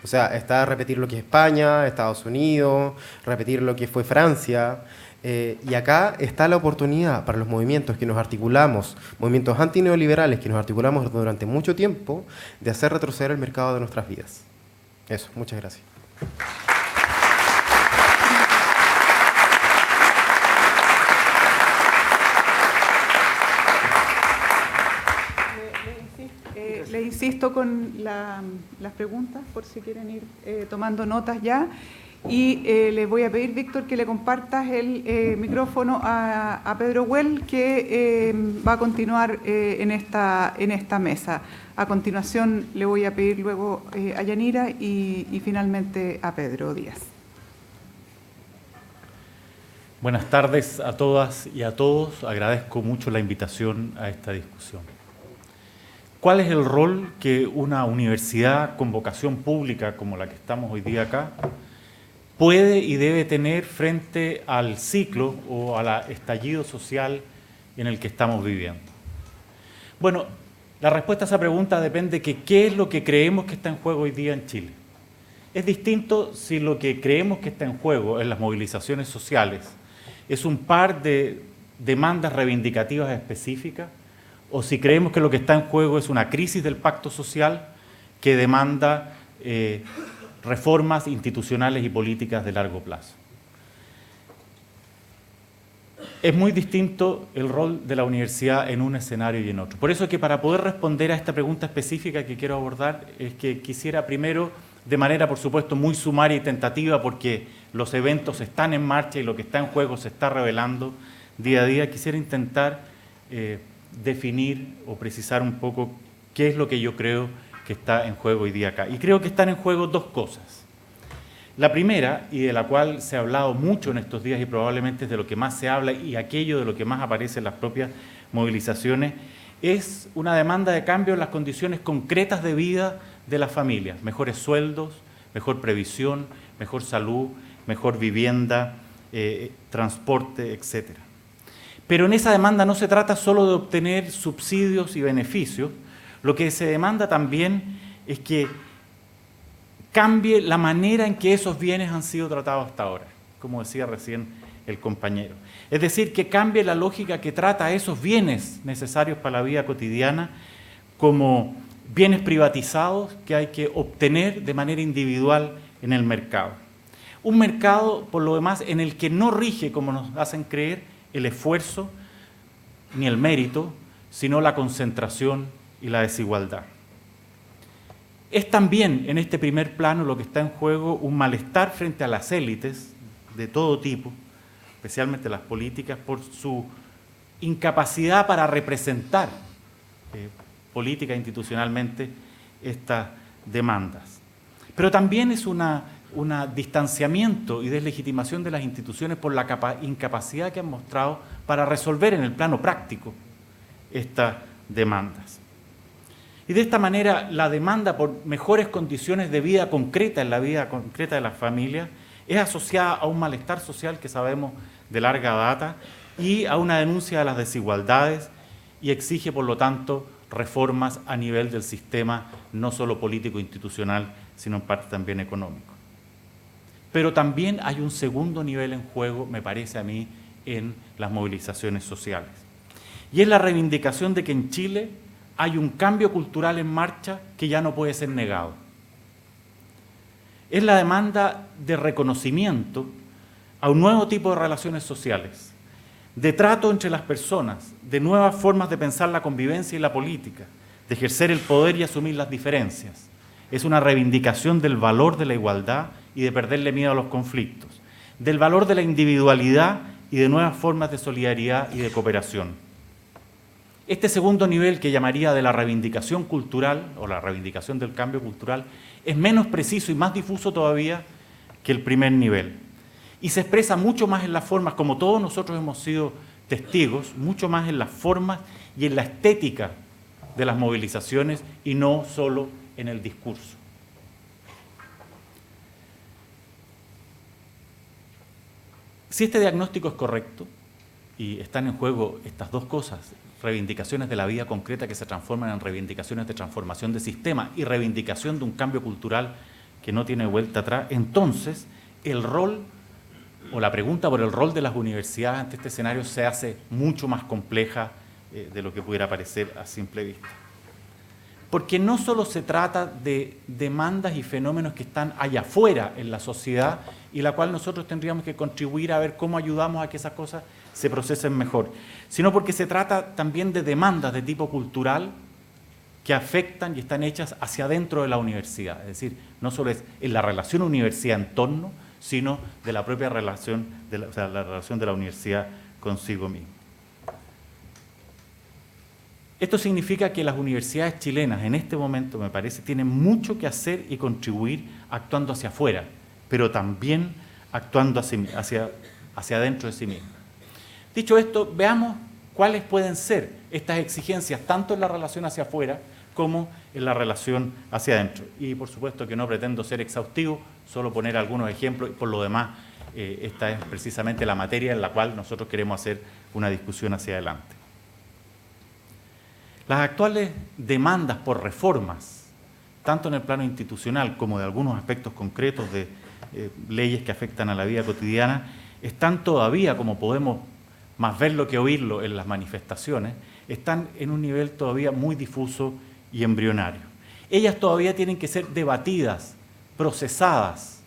O sea, está repetir lo que es España, Estados Unidos, repetir lo que fue Francia, y acá está la oportunidad para los movimientos que nos articulamos, movimientos antineoliberales que nos articulamos durante mucho tiempo, de hacer retroceder el mercado de nuestras vidas. Eso, muchas gracias. Le insisto con las preguntas, por si quieren ir tomando notas ya. Y le voy a pedir, Víctor, que le compartas el micrófono a Pedro Huel, que va a continuar en esta mesa. A continuación le voy a pedir luego a Yanira y finalmente a Pedro Díaz. Buenas tardes a todas y a todos. Agradezco mucho la invitación a esta discusión. ¿Cuál es el rol que una universidad con vocación pública como la que estamos hoy día acá puede y debe tener frente al ciclo o al estallido social en el que estamos viviendo? Bueno, la respuesta a esa pregunta depende de qué es lo que creemos que está en juego hoy día en Chile. Es distinto si lo que creemos que está en juego en las movilizaciones sociales es un par de demandas reivindicativas específicas, o si creemos que lo que está en juego es una crisis del pacto social que demanda reformas institucionales y políticas de largo plazo. Es muy distinto el rol de la universidad en un escenario y en otro. Por eso es que para poder responder a esta pregunta específica que quiero abordar, es que quisiera primero, de manera por supuesto muy sumaria y tentativa, porque los eventos están en marcha y lo que está en juego se está revelando día a día, quisiera intentar definir o precisar un poco qué es lo que yo creo que está en juego hoy día acá. Y creo que están en juego dos cosas. La primera, y de la cual se ha hablado mucho en estos días y probablemente es de lo que más se habla y aquello de lo que más aparece en las propias movilizaciones, es una demanda de cambio en las condiciones concretas de vida de las familias. Mejores sueldos, mejor previsión, mejor salud, mejor vivienda, transporte, etc. Pero en esa demanda no se trata solo de obtener subsidios y beneficios, lo que se demanda también es que cambie la manera en que esos bienes han sido tratados hasta ahora, como decía recién el compañero. Es decir, que cambie la lógica que trata a esos bienes necesarios para la vida cotidiana como bienes privatizados que hay que obtener de manera individual en el mercado. Un mercado, por lo demás, en el que no rige, como nos hacen creer, el esfuerzo ni el mérito, sino la concentración y la desigualdad. Es también en este primer plano lo que está en juego un malestar frente a las élites de todo tipo, especialmente las políticas, por su incapacidad para representar política e institucionalmente estas demandas. Pero también es un distanciamiento y deslegitimación de las instituciones por la incapacidad que han mostrado para resolver en el plano práctico estas demandas. Y de esta manera la demanda por mejores condiciones de vida concreta en la vida concreta de las familias es asociada a un malestar social que sabemos de larga data y a una denuncia de las desigualdades y exige, por lo tanto, reformas a nivel del sistema, no solo político e institucional, sino en parte también económico. Pero también hay un segundo nivel en juego, me parece a mí, en las movilizaciones sociales. Y es la reivindicación de que en Chile hay un cambio cultural en marcha que ya no puede ser negado. Es la demanda de reconocimiento a un nuevo tipo de relaciones sociales, de trato entre las personas, de nuevas formas de pensar la convivencia y la política, de ejercer el poder y asumir las diferencias. Es una reivindicación del valor de la igualdad y de perderle miedo a los conflictos, del valor de la individualidad y de nuevas formas de solidaridad y de cooperación. Este segundo nivel, que llamaría de la reivindicación cultural o la reivindicación del cambio cultural, es menos preciso y más difuso todavía que el primer nivel. Y se expresa mucho más en las formas, como todos nosotros hemos sido testigos, mucho más en las formas y en la estética de las movilizaciones y no solo en el discurso. Si este diagnóstico es correcto, y están en juego estas dos cosas, reivindicaciones de la vida concreta que se transforman en reivindicaciones de transformación de sistema y reivindicación de un cambio cultural que no tiene vuelta atrás, entonces el rol o la pregunta por el rol de las universidades ante este escenario se hace mucho más compleja de lo que pudiera parecer a simple vista. Porque no solo se trata de demandas y fenómenos que están allá afuera en la sociedad y la cual nosotros tendríamos que contribuir a ver cómo ayudamos a que esas cosas se procesen mejor, sino porque se trata también de demandas de tipo cultural que afectan y están hechas hacia adentro de la universidad. Es decir, no solo es en la relación universidad-entorno, sino de la propia relación, la relación de la universidad consigo misma. Esto significa que las universidades chilenas en este momento, me parece, tienen mucho que hacer y contribuir actuando hacia afuera, pero también actuando hacia adentro de sí mismas. Dicho esto, veamos cuáles pueden ser estas exigencias, tanto en la relación hacia afuera como en la relación hacia adentro. Y por supuesto que no pretendo ser exhaustivo, solo poner algunos ejemplos, y por lo demás, esta es precisamente la materia en la cual nosotros queremos hacer una discusión hacia adelante. Las actuales demandas por reformas, tanto en el plano institucional como de algunos aspectos concretos de leyes que afectan a la vida cotidiana, están todavía, como podemos más verlo que oírlo en las manifestaciones, están en un nivel todavía muy difuso y embrionario. Ellas todavía tienen que ser debatidas, procesadas,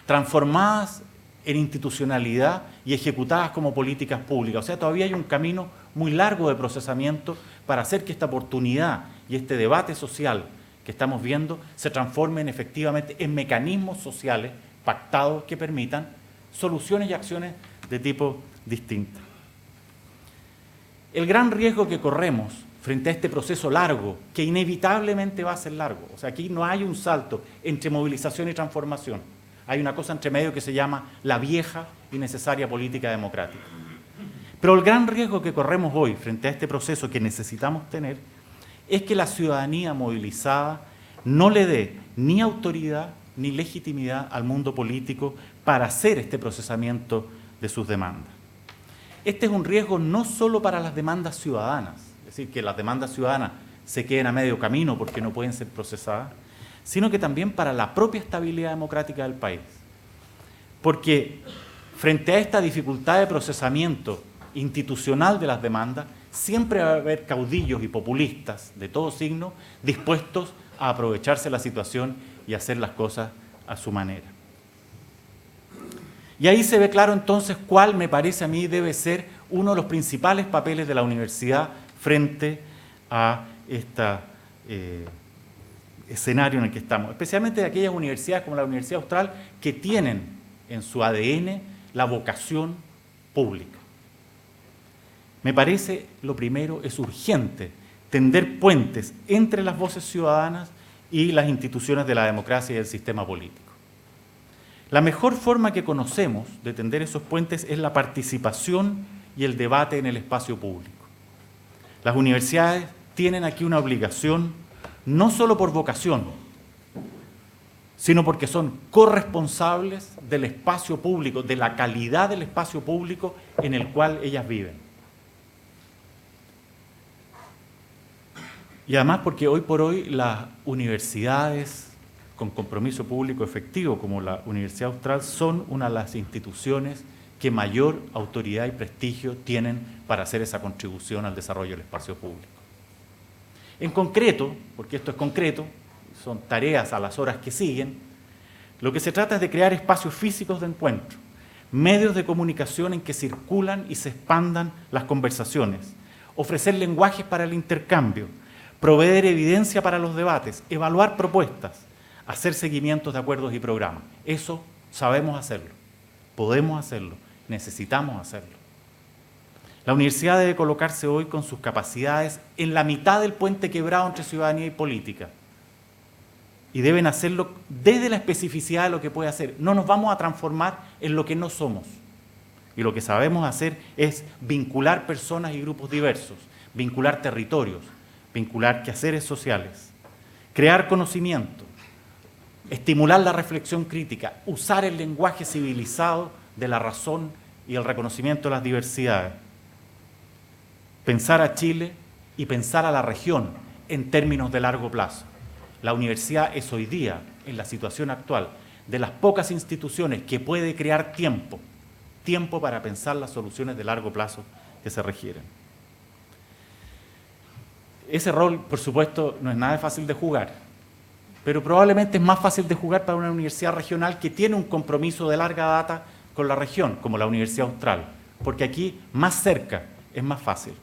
transformadas en institucionalidad y ejecutadas como políticas públicas. O sea, todavía hay un camino muy largo de procesamiento para hacer que esta oportunidad y este debate social que estamos viendo se transformen efectivamente en mecanismos sociales pactados que permitan soluciones y acciones de tipo distinto. El gran riesgo que corremos frente a este proceso largo, que inevitablemente va a ser largo, o sea, aquí no hay un salto entre movilización y transformación, Hay una cosa entre medio que se llama la vieja y necesaria política democrática. Pero el gran riesgo que corremos hoy frente a este proceso que necesitamos tener es que la ciudadanía movilizada no le dé ni autoridad ni legitimidad al mundo político para hacer este procesamiento de sus demandas. Este es un riesgo no solo para las demandas ciudadanas, es decir, que las demandas ciudadanas se queden a medio camino porque no pueden ser procesadas, sino que también para la propia estabilidad democrática del país. Porque frente a esta dificultad de procesamiento institucional de las demandas, siempre va a haber caudillos y populistas de todo signo dispuestos a aprovecharse la situación y hacer las cosas a su manera. Y ahí se ve claro entonces cuál me parece a mí debe ser uno de los principales papeles de la universidad frente a este escenario en el que estamos, especialmente de aquellas universidades como la Universidad Austral que tienen en su ADN la vocación pública. Me parece, lo primero, es urgente tender puentes entre las voces ciudadanas y las instituciones de la democracia y el sistema político. La mejor forma que conocemos de tender esos puentes es la participación y el debate en el espacio público. Las universidades tienen aquí una obligación, no solo por vocación, sino porque son corresponsables del espacio público, de la calidad del espacio público en el cual ellas viven. Y además porque hoy por hoy las universidades con compromiso público efectivo, como la Universidad Austral, son una de las instituciones que mayor autoridad y prestigio tienen para hacer esa contribución al desarrollo del espacio público. En concreto, porque esto es concreto, son tareas a las horas que siguen, lo que se trata es de crear espacios físicos de encuentro, medios de comunicación en que circulan y se expandan las conversaciones, ofrecer lenguajes para el intercambio, proveer evidencia para los debates, evaluar propuestas, hacer seguimientos de acuerdos y programas. Eso sabemos hacerlo, podemos hacerlo, necesitamos hacerlo. La universidad debe colocarse hoy con sus capacidades en la mitad del puente quebrado entre ciudadanía y política. Y deben hacerlo desde la especificidad de lo que puede hacer. No nos vamos a transformar en lo que no somos. Y lo que sabemos hacer es vincular personas y grupos diversos, vincular territorios, vincular quehaceres sociales, crear conocimiento, estimular la reflexión crítica, usar el lenguaje civilizado de la razón y el reconocimiento de las diversidades, pensar a Chile y pensar a la región en términos de largo plazo. La universidad es hoy día, en la situación actual, de las pocas instituciones que puede crear tiempo para pensar las soluciones de largo plazo que se requieren. Ese rol, por supuesto, no es nada fácil de jugar, pero probablemente es más fácil de jugar para una universidad regional que tiene un compromiso de larga data con la región, como la Universidad Austral, porque aquí, más cerca, es más fácil.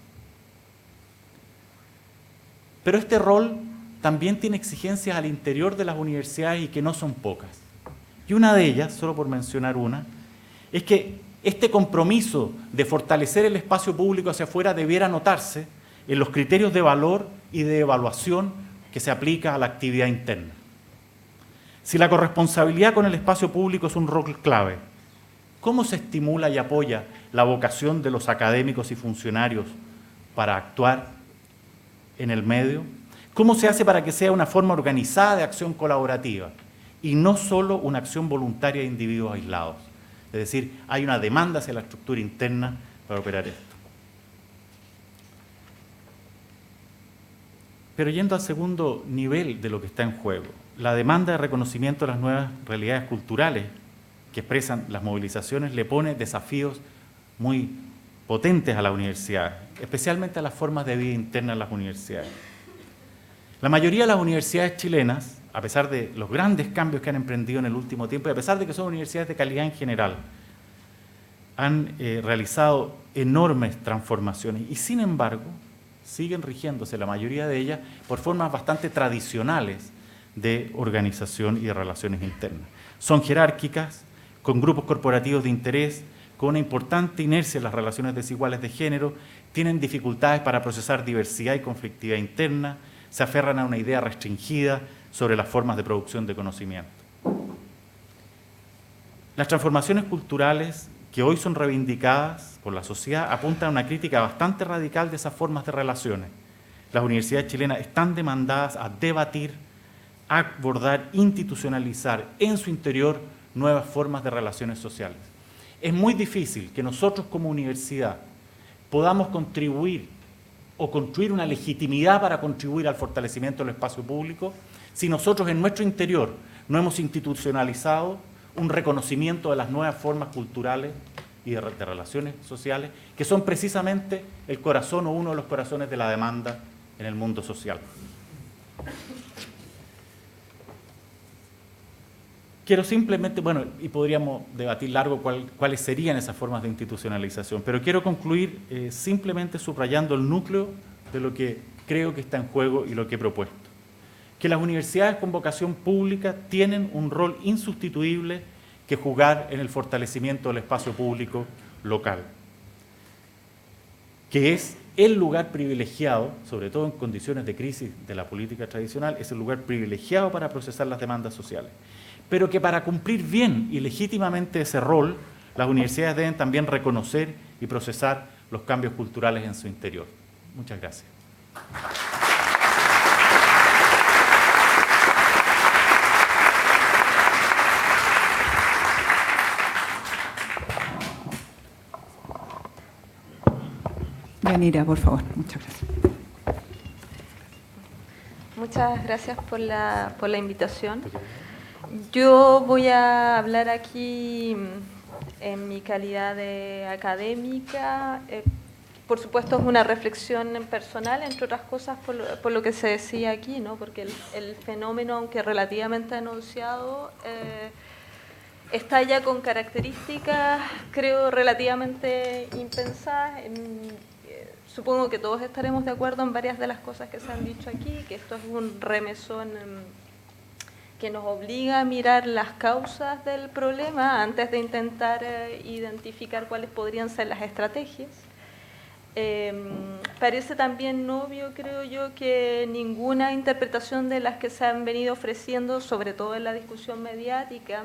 Pero este rol también tiene exigencias al interior de las universidades y que no son pocas. Y una de ellas, solo por mencionar una, es que este compromiso de fortalecer el espacio público hacia afuera debiera notarse en los criterios de valor y de evaluación que se aplica a la actividad interna. Si la corresponsabilidad con el espacio público es un rol clave, ¿cómo se estimula y apoya la vocación de los académicos y funcionarios para actuar en el medio? ¿Cómo se hace para que sea una forma organizada de acción colaborativa y no solo una acción voluntaria de individuos aislados? Es decir, hay una demanda hacia la estructura interna para operar esto. Pero yendo al segundo nivel de lo que está en juego, la demanda de reconocimiento de las nuevas realidades culturales que expresan las movilizaciones le pone desafíos muy potentes a la universidad, especialmente a las formas de vida interna en las universidades. La mayoría de las universidades chilenas, a pesar de los grandes cambios que han emprendido en el último tiempo y a pesar de que son universidades de calidad en general, han realizado enormes transformaciones y sin embargo siguen rigiéndose la mayoría de ellas por formas bastante tradicionales de organización y de relaciones internas. Son jerárquicas, con grupos corporativos de interés, con una importante inercia en las relaciones desiguales de género, tienen dificultades para procesar diversidad y conflictividad interna, se aferran a una idea restringida sobre las formas de producción de conocimiento. Las transformaciones culturales que hoy son reivindicadas por la sociedad apuntan a una crítica bastante radical de esas formas de relaciones. Las universidades chilenas están demandadas a debatir, a abordar, institucionalizar en su interior nuevas formas de relaciones sociales. Es muy difícil que nosotros como universidad podamos contribuir o construir una legitimidad para contribuir al fortalecimiento del espacio público si nosotros en nuestro interior no hemos institucionalizado un reconocimiento de las nuevas formas culturales y de relaciones sociales, que son precisamente el corazón o uno de los corazones de la demanda en el mundo social. Quiero simplemente, bueno, y podríamos debatir largo cuáles serían esas formas de institucionalización, pero quiero concluir simplemente subrayando el núcleo de lo que creo que está en juego y lo que he propuesto. Que las universidades con vocación pública tienen un rol insustituible que jugar en el fortalecimiento del espacio público local, que es el lugar privilegiado, sobre todo en condiciones de crisis de la política tradicional, es el lugar privilegiado para procesar las demandas sociales. Pero que para cumplir bien y legítimamente ese rol, las universidades deben también reconocer y procesar los cambios culturales en su interior. Muchas gracias. Yanira, por favor. Muchas gracias. Muchas gracias por la invitación. Yo voy a hablar aquí en mi calidad de académica. Por supuesto, es una reflexión personal, entre otras cosas, por lo que se decía aquí, ¿no? Porque el fenómeno, aunque relativamente anunciado, está ya con características, creo, relativamente impensadas. Supongo que todos estaremos de acuerdo en varias de las cosas que se han dicho aquí, que esto es un remesón que nos obliga a mirar las causas del problema antes de intentar identificar cuáles podrían ser las estrategias. Parece también obvio, creo yo, que ninguna interpretación de las que se han venido ofreciendo, sobre todo en la discusión mediática,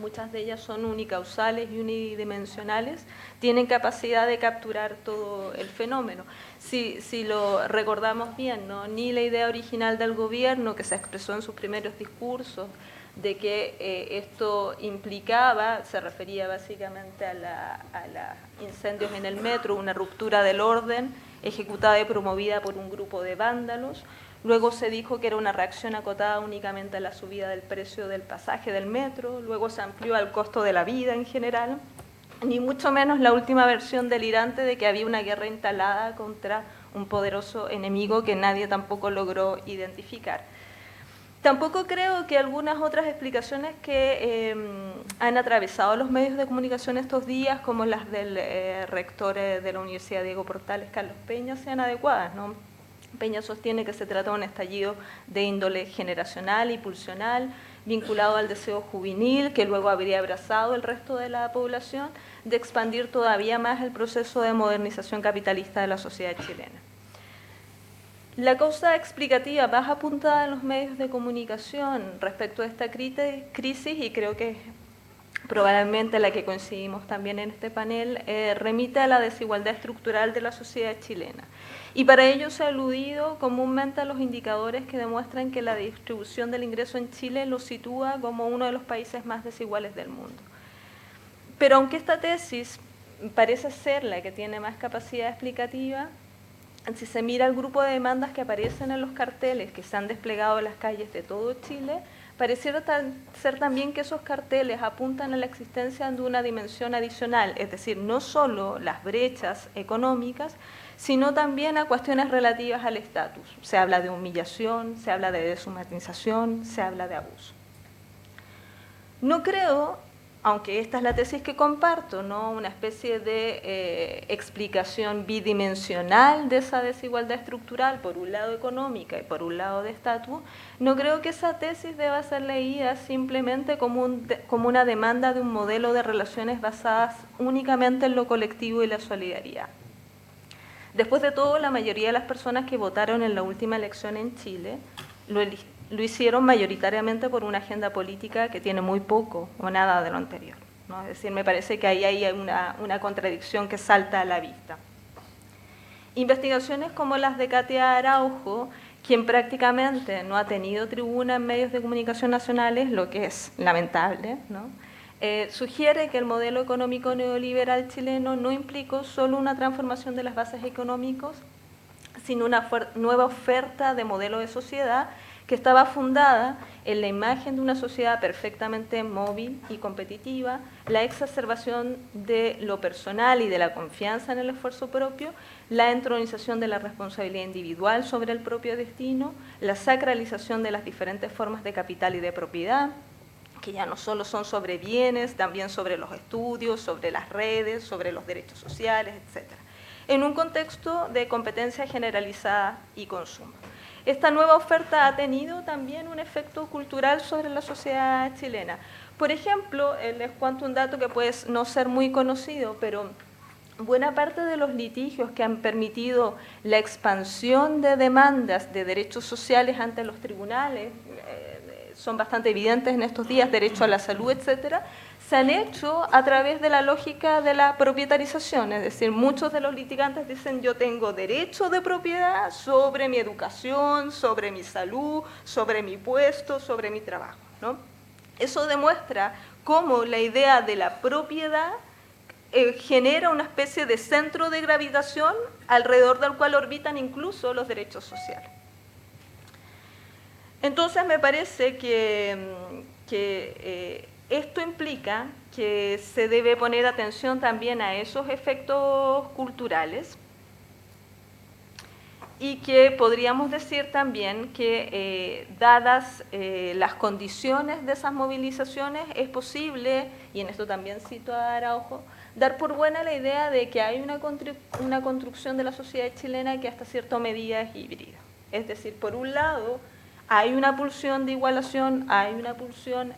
muchas de ellas son unicausales y unidimensionales, tienen capacidad de capturar todo el fenómeno. Si lo recordamos bien, ¿no? Ni la idea original del gobierno, que se expresó en sus primeros discursos, de que esto implicaba, se refería básicamente a los incendios en el metro, una ruptura del orden ejecutada y promovida por un grupo de vándalos. Luego se dijo que era una reacción acotada únicamente a la subida del precio del pasaje del metro, luego se amplió al costo de la vida en general, ni mucho menos la última versión delirante de que había una guerra instalada contra un poderoso enemigo que nadie tampoco logró identificar. Tampoco creo que algunas otras explicaciones que han atravesado los medios de comunicación estos días, como las del rector de la Universidad Diego Portales, Carlos Peña, sean adecuadas, ¿no? Peña sostiene que se trata de un estallido de índole generacional y pulsional, vinculado al deseo juvenil, que luego habría abrazado el resto de la población, de expandir todavía más el proceso de modernización capitalista de la sociedad chilena. La causa explicativa más apuntada en los medios de comunicación respecto a esta crisis, y creo que es probablemente la que coincidimos también en este panel, remite a la desigualdad estructural de la sociedad chilena. Y para ello se ha aludido comúnmente a los indicadores que demuestran que la distribución del ingreso en Chile lo sitúa como uno de los países más desiguales del mundo. Pero aunque esta tesis parece ser la que tiene más capacidad explicativa, si se mira el grupo de demandas que aparecen en los carteles que se han desplegado en las calles de todo Chile, pareciera ser también que esos carteles apuntan a la existencia de una dimensión adicional, es decir, no solo las brechas económicas, sino también a cuestiones relativas al estatus. Se habla de humillación, se habla de deshumanización, se habla de abuso. No creo, aunque esta es la tesis que comparto, ¿no?, una especie de explicación bidimensional de esa desigualdad estructural, por un lado económica y por un lado de estatus, no creo que esa tesis deba ser leída simplemente como una demanda de un modelo de relaciones basadas únicamente en lo colectivo y la solidaridad. Después de todo, la mayoría de las personas que votaron en la última elección en Chile lo hicieron mayoritariamente por una agenda política que tiene muy poco o nada de lo anterior, ¿no? Es decir, me parece que ahí hay una contradicción que salta a la vista. Investigaciones como las de Katia Araujo, quien prácticamente no ha tenido tribuna en medios de comunicación nacionales, lo que es lamentable, ¿no? Sugiere que el modelo económico neoliberal chileno no implicó solo una transformación de las bases económicas, sino una nueva oferta de modelo de sociedad que estaba fundada en la imagen de una sociedad perfectamente móvil y competitiva, la exacerbación de lo personal y de la confianza en el esfuerzo propio, la entronización de la responsabilidad individual sobre el propio destino, la sacralización de las diferentes formas de capital y de propiedad, que ya no solo son sobre bienes, también sobre los estudios, sobre las redes, sobre los derechos sociales, etc. En un contexto de competencia generalizada y consumo. Esta nueva oferta ha tenido también un efecto cultural sobre la sociedad chilena. Por ejemplo, les cuento un dato que puede no ser muy conocido, pero buena parte de los litigios que han permitido la expansión de demandas de derechos sociales ante los tribunales, son bastante evidentes en estos días, derecho a la salud, etcétera, se han hecho a través de la lógica de la propietarización, es decir, muchos de los litigantes dicen yo tengo derecho de propiedad sobre mi educación, sobre mi salud, sobre mi puesto, sobre mi trabajo, ¿no? Eso demuestra cómo la idea de la propiedad genera una especie de centro de gravitación alrededor del cual orbitan incluso los derechos sociales. Entonces me parece que esto implica que se debe poner atención también a esos efectos culturales y que podríamos decir también que dadas las condiciones de esas movilizaciones es posible, y en esto también cito a Araujo, dar por buena la idea de que hay una construcción de la sociedad chilena que hasta cierta medida es híbrida. Es decir, por un lado hay una pulsión de igualación, hay una pulsión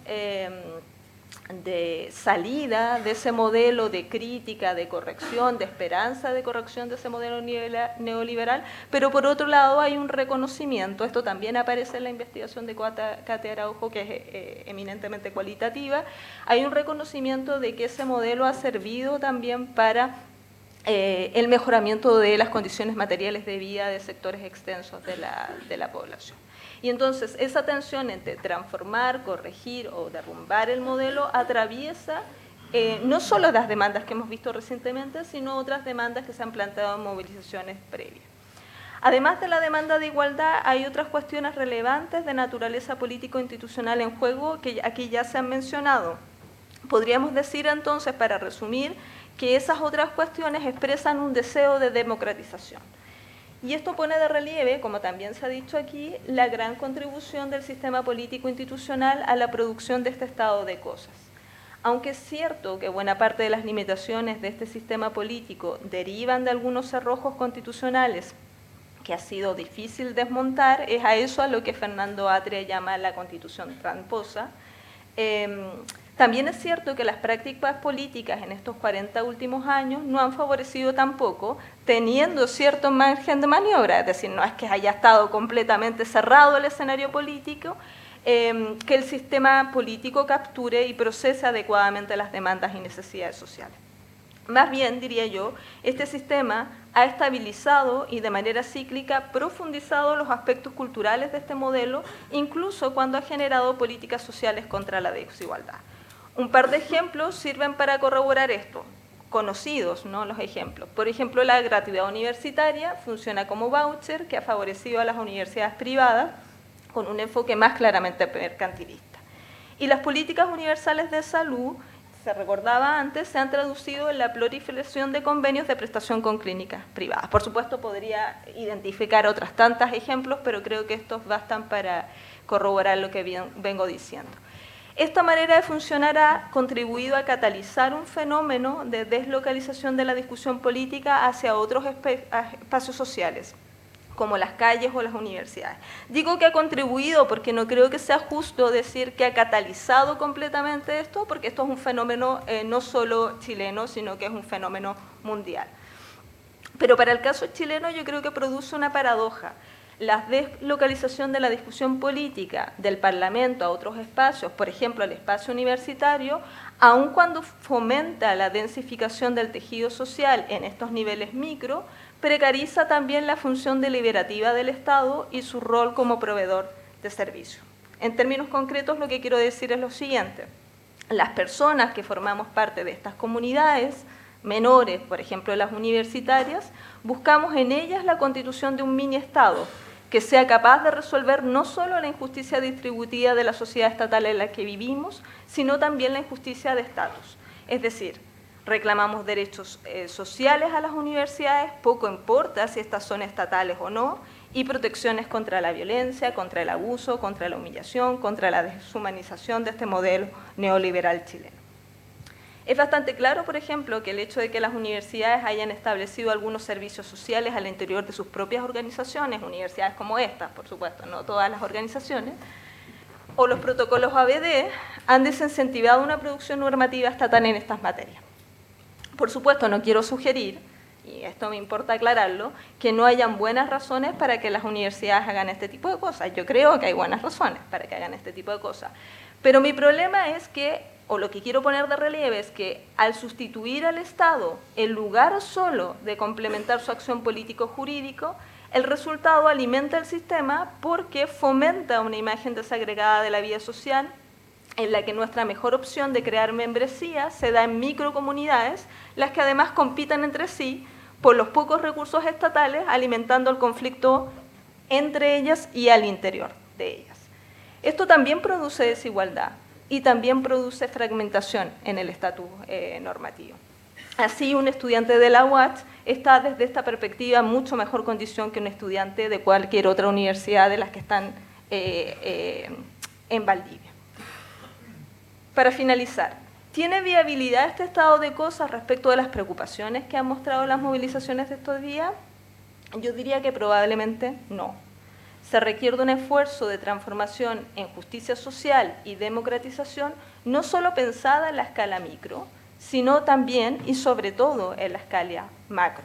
de salida de ese modelo de crítica, de corrección, de esperanza de corrección de ese modelo neoliberal, pero por otro lado hay un reconocimiento, esto también aparece en la investigación de Katia Araujo, que es eminentemente cualitativa, hay un reconocimiento de que ese modelo ha servido también para el mejoramiento de las condiciones materiales de vida de sectores extensos de la población. Y entonces esa tensión entre transformar, corregir o derrumbar el modelo atraviesa no solo las demandas que hemos visto recientemente, sino otras demandas que se han planteado en movilizaciones previas. Además de la demanda de igualdad, hay otras cuestiones relevantes de naturaleza político-institucional en juego que aquí ya se han mencionado. Podríamos decir entonces, para resumir, que esas otras cuestiones expresan un deseo de democratización. Y esto pone de relieve, como también se ha dicho aquí, la gran contribución del sistema político-institucional a la producción de este estado de cosas. Aunque es cierto que buena parte de las limitaciones de este sistema político derivan de algunos cerrojos constitucionales que ha sido difícil desmontar, es a eso a lo que Fernando Atria llama la constitución tramposa. También es cierto que las prácticas políticas en estos 40 últimos años no han favorecido tampoco, teniendo cierto margen de maniobra, es decir, no es que haya estado completamente cerrado el escenario político, que el sistema político capture y procese adecuadamente las demandas y necesidades sociales. Más bien, diría yo, este sistema ha estabilizado y de manera cíclica profundizado los aspectos culturales de este modelo, incluso cuando ha generado políticas sociales contra la desigualdad. Un par de ejemplos sirven para corroborar esto, conocidos, ¿no?, los ejemplos. Por ejemplo, la gratuidad universitaria funciona como voucher que ha favorecido a las universidades privadas con un enfoque más claramente mercantilista. Y las políticas universales de salud, se recordaba antes, se han traducido en la proliferación de convenios de prestación con clínicas privadas. Por supuesto, podría identificar otras tantas ejemplos, pero creo que estos bastan para corroborar lo que vengo diciendo. Esta manera de funcionar ha contribuido a catalizar un fenómeno de deslocalización de la discusión política hacia otros espacios sociales, como las calles o las universidades. Digo que ha contribuido porque no creo que sea justo decir que ha catalizado completamente esto, porque esto es un fenómeno no solo chileno, sino que es un fenómeno mundial. Pero para el caso chileno yo creo que produce una paradoja. La deslocalización de la discusión política del Parlamento a otros espacios, por ejemplo, al espacio universitario, aun cuando fomenta la densificación del tejido social en estos niveles micro, precariza también la función deliberativa del Estado y su rol como proveedor de servicios. En términos concretos, lo que quiero decir es lo siguiente. Las personas que formamos parte de estas comunidades menores, por ejemplo las universitarias, buscamos en ellas la constitución de un mini-Estado que sea capaz de resolver no solo la injusticia distributiva de la sociedad estatal en la que vivimos, sino también la injusticia de estatus. Es decir, reclamamos derechos sociales a las universidades, poco importa si estas son estatales o no, y protecciones contra la violencia, contra el abuso, contra la humillación, contra la deshumanización de este modelo neoliberal chileno. Es bastante claro, por ejemplo, que el hecho de que las universidades hayan establecido algunos servicios sociales al interior de sus propias organizaciones, universidades como estas, por supuesto, no todas las organizaciones, o los protocolos ABD, han desincentivado una producción normativa estatal en estas materias. Por supuesto, no quiero sugerir, y esto me importa aclararlo, que no hayan buenas razones para que las universidades hagan este tipo de cosas. Yo creo que hay buenas razones para que hagan este tipo de cosas. Pero mi problema es que, o lo que quiero poner de relieve es que al sustituir al Estado en lugar solo de complementar su acción político-jurídico, el resultado alimenta el sistema porque fomenta una imagen desagregada de la vida social en la que nuestra mejor opción de crear membresía se da en microcomunidades, las que además compitan entre sí por los pocos recursos estatales, alimentando el conflicto entre ellas y al interior de ellas. Esto también produce desigualdad y también produce fragmentación en el estatus normativo. Así, un estudiante de la UACH está desde esta perspectiva en mucho mejor condición que un estudiante de cualquier otra universidad de las que están en Valdivia. Para finalizar, ¿tiene viabilidad este estado de cosas respecto de las preocupaciones que han mostrado las movilizaciones de estos días? Yo diría que probablemente no. Se requiere un esfuerzo de transformación en justicia social y democratización, no solo pensada en la escala micro, sino también y sobre todo en la escala macro.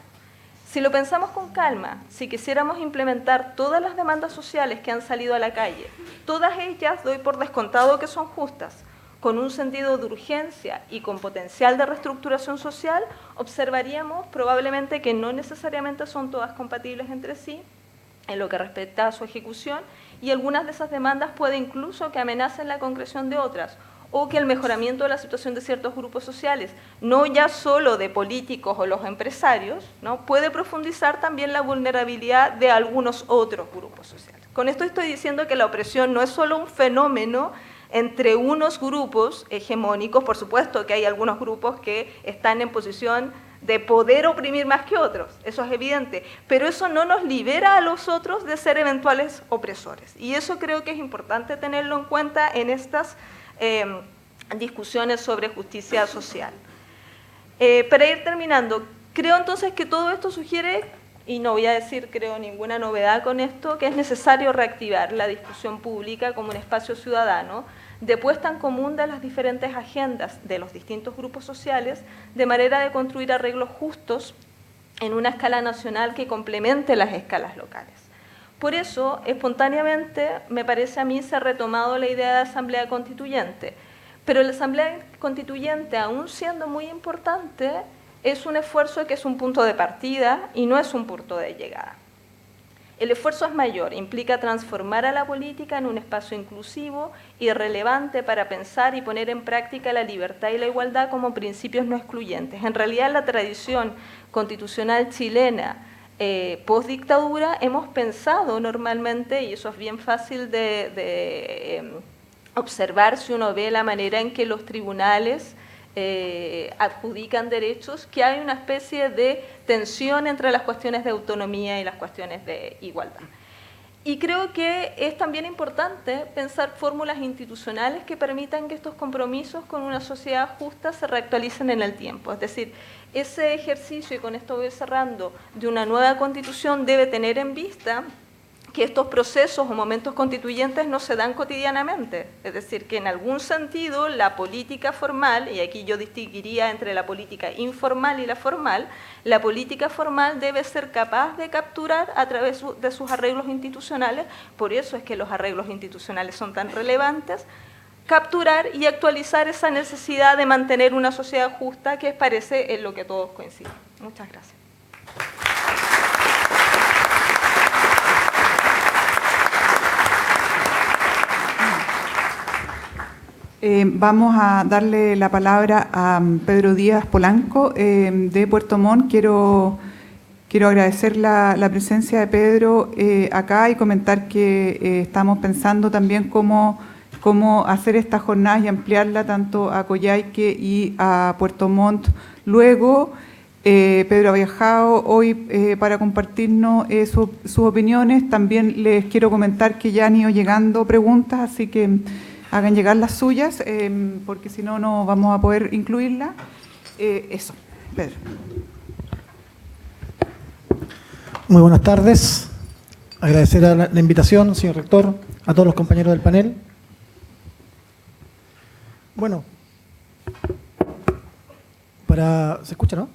Si lo pensamos con calma, si quisiéramos implementar todas las demandas sociales que han salido a la calle, todas ellas doy por descontado que son justas, con un sentido de urgencia y con potencial de reestructuración social, observaríamos probablemente que no necesariamente son todas compatibles entre sí, en lo que respecta a su ejecución, y algunas de esas demandas puede incluso que amenacen la concreción de otras, o que el mejoramiento de la situación de ciertos grupos sociales, no ya solo de políticos o los empresarios, ¿no?, puede profundizar también la vulnerabilidad de algunos otros grupos sociales. Con esto estoy diciendo que la opresión no es solo un fenómeno entre unos grupos hegemónicos, por supuesto que hay algunos grupos que están en posición de poder oprimir más que otros, eso es evidente, pero eso no nos libera a los otros de ser eventuales opresores. Y eso creo que es importante tenerlo en cuenta en estas discusiones sobre justicia social. Para ir terminando, creo entonces que todo esto sugiere, y no voy a decir creo ninguna novedad con esto, que es necesario reactivar la discusión pública como un espacio ciudadano de puesta en común de las diferentes agendas de los distintos grupos sociales, de manera de construir arreglos justos en una escala nacional que complemente las escalas locales. Por eso, espontáneamente, me parece a mí se ha retomado la idea de asamblea constituyente, pero la asamblea constituyente, aún siendo muy importante, es un esfuerzo que es un punto de partida y no es un punto de llegada. El esfuerzo es mayor, implica transformar a la política en un espacio inclusivo y relevante para pensar y poner en práctica la libertad y la igualdad como principios no excluyentes. En realidad, la tradición constitucional chilena post-dictadura hemos pensado normalmente, y eso es bien fácil de observar si uno ve la manera en que los tribunales adjudican derechos, que hay una especie de tensión entre las cuestiones de autonomía y las cuestiones de igualdad. Y creo que es también importante pensar fórmulas institucionales que permitan que estos compromisos con una sociedad justa se reactualicen en el tiempo. Es decir, ese ejercicio, y con esto voy cerrando, de una nueva constitución debe tener en vista que estos procesos o momentos constituyentes no se dan cotidianamente. Es decir, que en algún sentido la política formal, y aquí yo distinguiría entre la política informal y la formal, la política formal debe ser capaz de capturar a través de sus arreglos institucionales, por eso es que los arreglos institucionales son tan relevantes, capturar y actualizar esa necesidad de mantener una sociedad justa, que parece en lo que todos coinciden. Muchas gracias. Vamos a darle la palabra a Pedro Díaz Polanco, de Puerto Montt. Quiero agradecer la presencia de Pedro acá y comentar que estamos pensando también cómo hacer estas jornadas y ampliarla tanto a Coyhaique y a Puerto Montt. Luego, Pedro ha viajado hoy para compartirnos sus opiniones. También les quiero comentar que ya han ido llegando preguntas, así que hagan llegar las suyas, porque si no, no vamos a poder incluirla. Eso, Pedro. Muy buenas tardes. Agradecer a la invitación, señor rector, a todos los compañeros del panel. Bueno, ¿se escucha, no?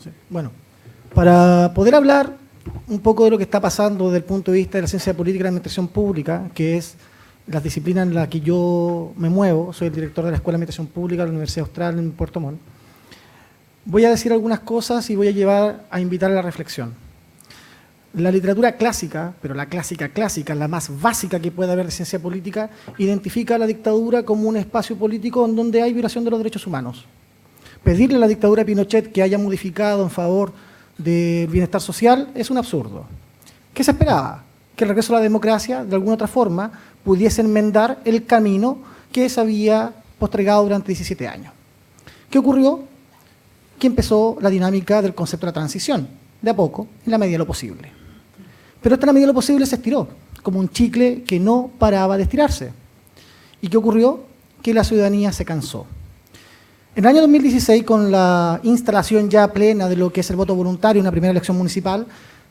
Sí. Bueno, para poder hablar un poco de lo que está pasando desde el punto de vista de la ciencia política y la administración pública, que es las disciplinas en las que yo me muevo, soy el director de la Escuela de Administración Pública de la Universidad Austral en Puerto Montt, voy a decir algunas cosas y voy a invitar a la reflexión. La literatura clásica, pero la clásica, la más básica que puede haber de ciencia política, identifica a la dictadura como un espacio político en donde hay violación de los derechos humanos. Pedirle a la dictadura de Pinochet que haya modificado en favor del bienestar social es un absurdo. ¿Qué se esperaba? Que el regreso a la democracia, de alguna otra forma, pudiese enmendar el camino que se había postergado durante 17 años. ¿Qué ocurrió? Que empezó la dinámica del concepto de la transición, de a poco, en la medida de lo posible. Pero esta en la medida de lo posible se estiró, como un chicle que no paraba de estirarse. ¿Y qué ocurrió? Que la ciudadanía se cansó. En el año 2016, con la instalación ya plena de lo que es el voto voluntario en una primera elección municipal,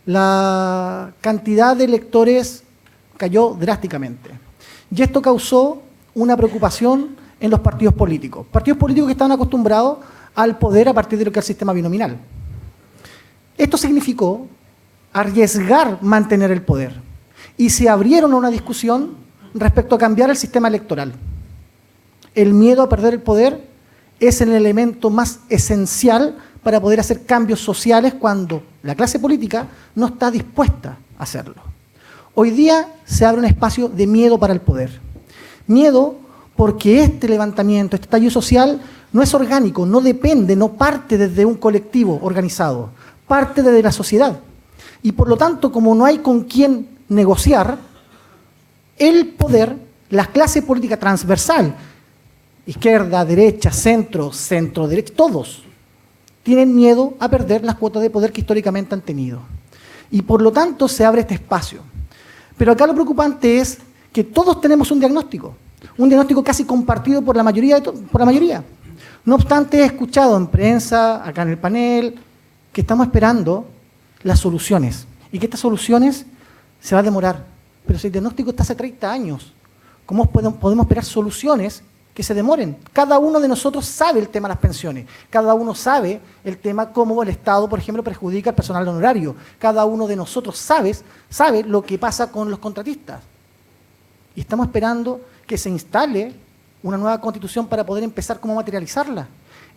la cantidad de electores cayó drásticamente. Y esto causó una preocupación en los partidos políticos que estaban acostumbrados al poder a partir de lo que es el sistema binominal. Esto significó arriesgar mantener el poder y se abrieron a una discusión respecto a cambiar el sistema electoral. El miedo a perder el poder es el elemento más esencial para poder hacer cambios sociales cuando la clase política no está dispuesta a hacerlo. Hoy día se abre un espacio de miedo para el poder. Miedo porque este levantamiento, este estallido social, no es orgánico, no depende, no parte desde un colectivo organizado, parte desde la sociedad. Y por lo tanto, como no hay con quién negociar, el poder, la clase política transversal, izquierda, derecha, centro, centro-derecha, todos tienen miedo a perder las cuotas de poder que históricamente han tenido. Y por lo tanto se abre este espacio. Pero acá lo preocupante es que todos tenemos un diagnóstico casi compartido por la mayoría. No obstante, he escuchado en prensa, acá en el panel, que estamos esperando las soluciones y que estas soluciones se va a demorar. Pero si el diagnóstico está hace 30 años, ¿cómo podemos esperar soluciones que se demoren? Cada uno de nosotros sabe el tema de las pensiones, cada uno sabe el tema cómo el Estado, por ejemplo, perjudica al personal honorario, cada uno de nosotros sabe lo que pasa con los contratistas. Y estamos esperando que se instale una nueva constitución para poder empezar cómo materializarla.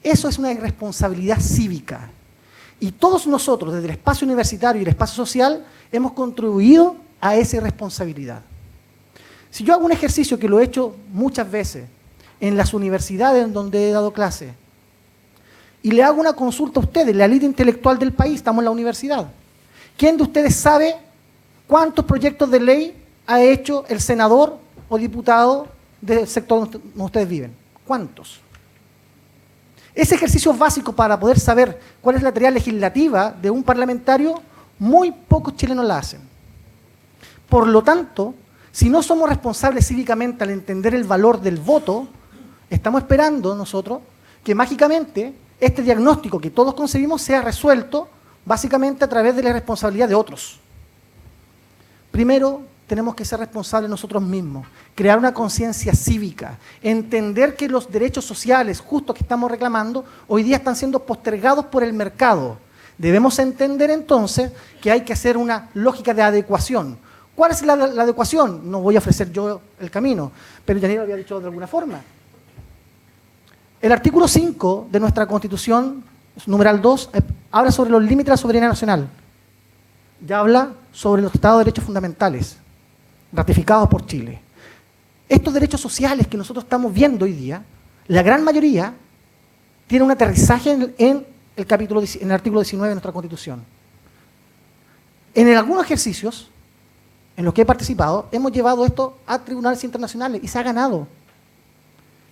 Eso es una irresponsabilidad cívica. Y todos nosotros, desde el espacio universitario y el espacio social, hemos contribuido a esa irresponsabilidad. Si yo hago un ejercicio que lo he hecho muchas veces en las universidades en donde he dado clase, y le hago una consulta a ustedes, la élite intelectual del país, estamos en la universidad, ¿quién de ustedes sabe cuántos proyectos de ley ha hecho el senador o diputado del sector donde ustedes viven? ¿Cuántos? Ese ejercicio básico para poder saber cuál es la tarea legislativa de un parlamentario, muy pocos chilenos la hacen. Por lo tanto, si no somos responsables cívicamente al entender el valor del voto, estamos esperando nosotros que mágicamente este diagnóstico que todos concebimos sea resuelto básicamente a través de la responsabilidad de otros. Primero, tenemos que ser responsables nosotros mismos, crear una conciencia cívica, entender que los derechos sociales justos que estamos reclamando hoy día están siendo postergados por el mercado. Debemos entender entonces que hay que hacer una lógica de adecuación. ¿Cuál es la adecuación? No voy a ofrecer yo el camino, pero Yanira lo había dicho de alguna forma. El artículo 5 de nuestra Constitución, numeral 2, habla sobre los límites de la soberanía nacional. Ya habla sobre los tratados de derechos fundamentales, ratificados por Chile. Estos derechos sociales que nosotros estamos viendo hoy día, la gran mayoría, tienen un aterrizaje en el artículo 19 de nuestra Constitución. En algunos ejercicios en los que he participado, hemos llevado esto a tribunales internacionales y se ha ganado.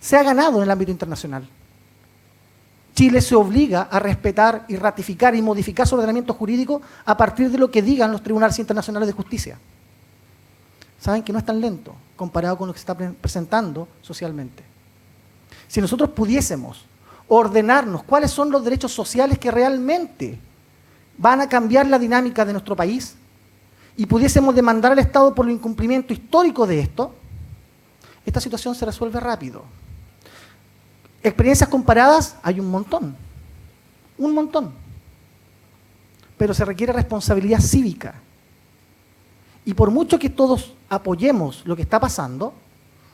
Se ha ganado en el ámbito internacional. Chile se obliga a respetar y ratificar y modificar su ordenamiento jurídico a partir de lo que digan los tribunales internacionales de justicia. Saben que no es tan lento comparado con lo que se está presentando socialmente. Si nosotros pudiésemos ordenarnos cuáles son los derechos sociales que realmente van a cambiar la dinámica de nuestro país y pudiésemos demandar al Estado por el incumplimiento histórico de esto, esta situación se resuelve rápido. Experiencias comparadas hay un montón, pero se requiere responsabilidad cívica. Y por mucho que todos apoyemos lo que está pasando,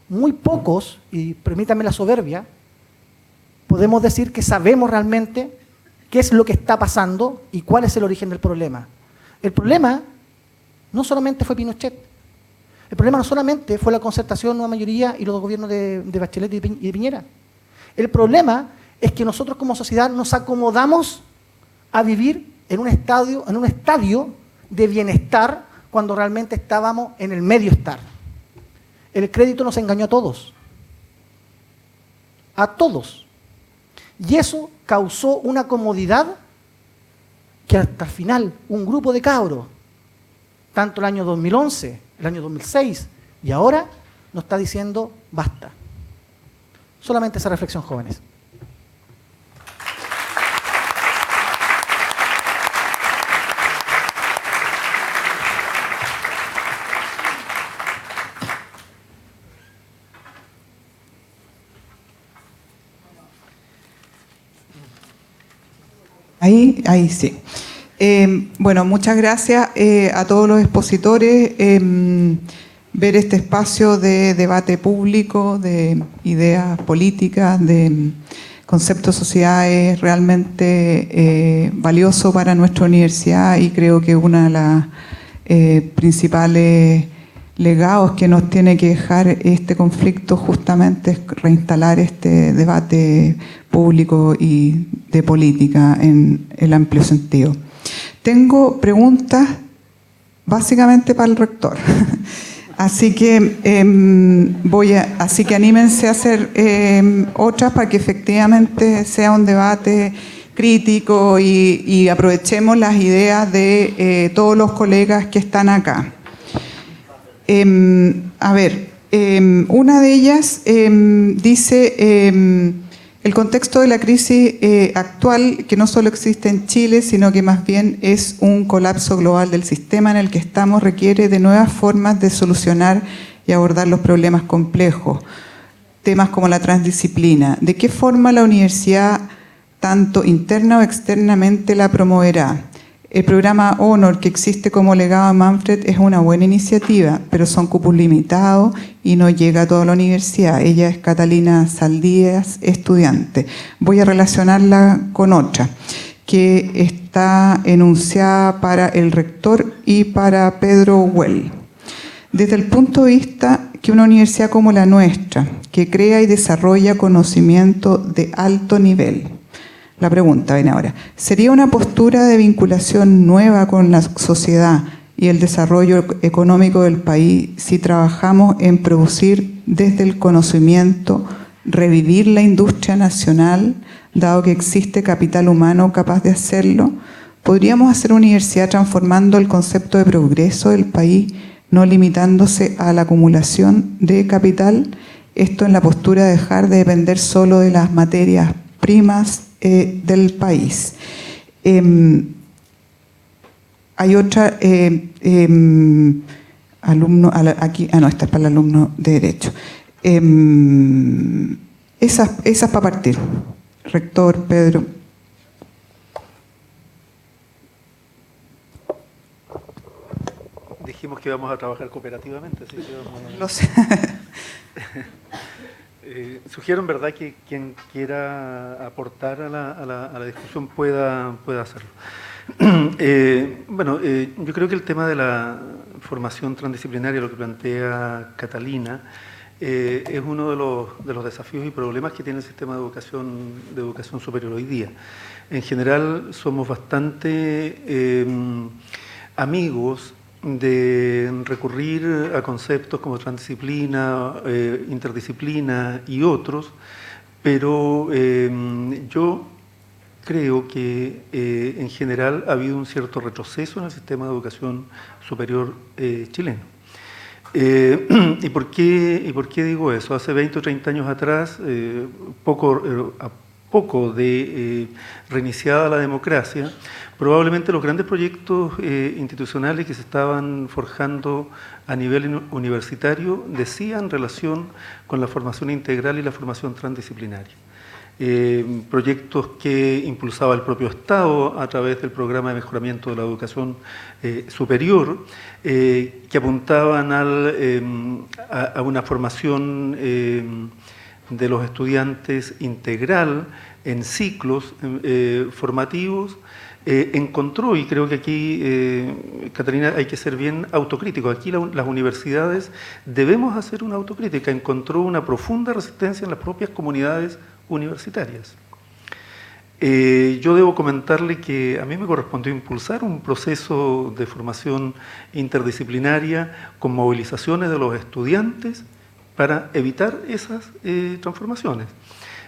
muy pocos, y permítanme la soberbia, podemos decir que sabemos realmente qué es lo que está pasando y cuál es el origen del problema. El problema no solamente fue Pinochet, el problema no solamente fue la concertación, nueva mayoría y los gobiernos de Bachelet y de Piñera. El problema es que nosotros como sociedad nos acomodamos a vivir en un estadio de bienestar cuando realmente estábamos en el medio estar. El crédito nos engañó a todos. A todos. Y eso causó una comodidad que hasta el final un grupo de cabros, tanto el año 2011, el año 2006 y ahora, nos está diciendo basta. Solamente esa reflexión, jóvenes. Ahí sí. Bueno, muchas gracias a todos los expositores. Ver este espacio de debate público, de ideas políticas, de conceptos de sociedad es realmente valioso para nuestra universidad y creo que una de las principales legados que nos tiene que dejar este conflicto justamente es reinstalar este debate público y de política en el amplio sentido. Tengo preguntas básicamente para el rector. Así que así que anímense a hacer otras para que efectivamente sea un debate crítico y aprovechemos las ideas de todos los colegas que están acá. A ver, una de ellas dice el contexto de la crisis actual, que no solo existe en Chile, sino que más bien es un colapso global del sistema en el que estamos, requiere de nuevas formas de solucionar y abordar los problemas complejos, temas como la transdisciplina. ¿De qué forma la universidad, tanto interna o externamente, la promoverá? El programa Honor, que existe como legado a Manfred, es una buena iniciativa, pero son cupos limitados y no llega a toda la universidad. Ella es Catalina Saldías, estudiante. Voy a relacionarla con otra, que está enunciada para el rector y para Pedro Well. Desde el punto de vista que una universidad como la nuestra, que crea y desarrolla conocimiento de alto nivel, la pregunta viene ahora. ¿Sería una postura de vinculación nueva con la sociedad y el desarrollo económico del país si trabajamos en producir desde el conocimiento, revivir la industria nacional, dado que existe capital humano capaz de hacerlo? ¿Podríamos hacer universidad transformando el concepto de progreso del país, no limitándose a la acumulación de capital? Esto en la postura de dejar de depender solo de las materias primas del país. Hay otra, alumno, aquí, no, esta es para el alumno de Derecho. Esas para partir. Rector, Pedro. Dijimos que íbamos a trabajar cooperativamente, así que vamos a... Lo sé. Sugiero en verdad que quien quiera aportar a la discusión pueda hacerlo. Yo creo que el tema de la formación transdisciplinaria, lo que plantea Catalina, es uno de los desafíos y problemas que tiene el sistema de educación superior hoy día. En general somos bastante amigos de recurrir a conceptos como transdisciplina, interdisciplina y otros, pero yo creo que en general ha habido un cierto retroceso en el sistema de educación superior chileno. ¿Y por qué digo eso? Hace 20 o 30 años atrás, a poco de reiniciada la democracia, probablemente los grandes proyectos institucionales que se estaban forjando a nivel universitario decían relación con la formación integral y la formación transdisciplinaria. Proyectos que impulsaba el propio Estado a través del programa de mejoramiento de la educación superior, que apuntaban a una formación de los estudiantes integral en ciclos formativos. Encontró, y creo que aquí, Catalina, hay que ser bien autocrítico, aquí las universidades debemos hacer una autocrítica, encontró una profunda resistencia en las propias comunidades universitarias. Yo debo comentarle que a mí me correspondió impulsar un proceso de formación interdisciplinaria con movilizaciones de los estudiantes para evitar esas transformaciones.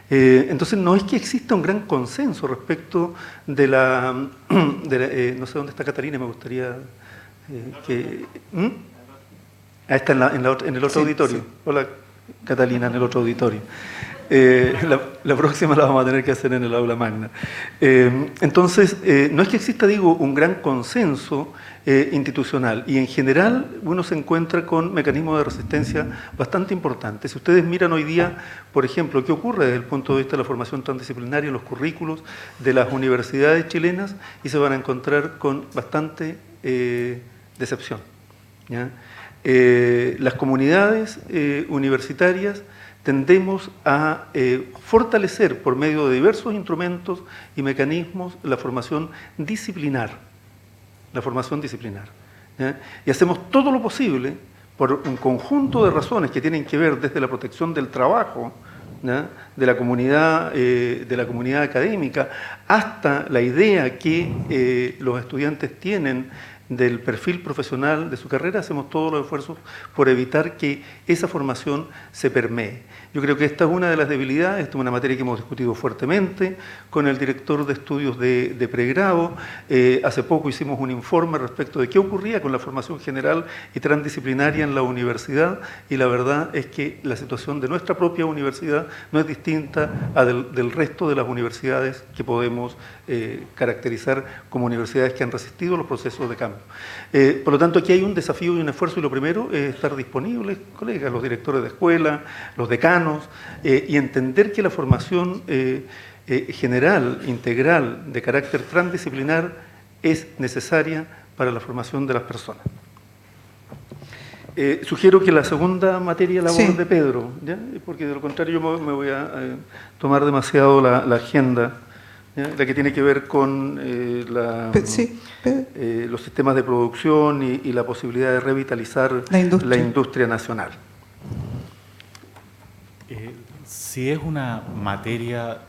Entonces no es que exista un gran consenso respecto de no sé dónde está Catalina, me gustaría que... Está en el otro auditorio. Sí. Hola Catalina, en el otro auditorio. La próxima la vamos a tener que hacer en el aula magna. Entonces, no es que exista, un gran consenso institucional, y en general uno se encuentra con mecanismos de resistencia bastante importantes. Si ustedes miran hoy día, por ejemplo, qué ocurre desde el punto de vista de la formación transdisciplinaria en los currículos de las universidades chilenas, y se van a encontrar con bastante decepción, ¿ya? Las comunidades universitarias tendemos a fortalecer por medio de diversos instrumentos y mecanismos la formación disciplinar. ¿Ya? Y hacemos todo lo posible por un conjunto de razones que tienen que ver desde la protección del trabajo, ¿ya? de la comunidad académica, hasta la idea que los estudiantes tienen del perfil profesional de su carrera. Hacemos todos los esfuerzos por evitar que esa formación se permee. Yo creo que esta es una de las debilidades, esta es una materia que hemos discutido fuertemente con el director de estudios de pregrado. Hace poco hicimos un informe respecto de qué ocurría con la formación general y transdisciplinaria en la universidad, y la verdad es que la situación de nuestra propia universidad no es distinta a del resto de las universidades que podemos caracterizar como universidades que han resistido los procesos de cambio. Por lo tanto, aquí hay un desafío y un esfuerzo, y lo primero es estar disponibles, colegas, los directores de escuela, los decanos, y entender que la formación general, integral, de carácter transdisciplinar, es necesaria para la formación de las personas. Sugiero que la segunda materia la aborde Pedro, ¿ya? Porque de lo contrario yo me voy a tomar demasiado la agenda, ¿ya? La que tiene que ver con los sistemas de producción y la posibilidad de revitalizar la industria nacional. Si es una materia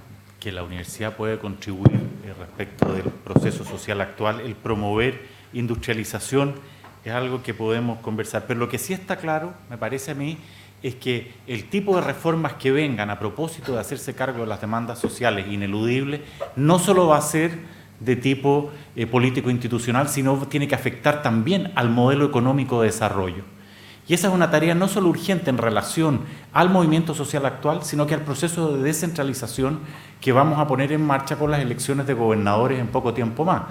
que la universidad puede contribuir respecto del proceso social actual, el promover industrialización es algo que podemos conversar. Pero lo que sí está claro, me parece a mí, es que el tipo de reformas que vengan a propósito de hacerse cargo de las demandas sociales ineludibles no solo va a ser de tipo político-institucional, sino tiene que afectar también al modelo económico de desarrollo. Y esa es una tarea no solo urgente en relación al movimiento social actual, sino que al proceso de descentralización que vamos a poner en marcha con las elecciones de gobernadores en poco tiempo más.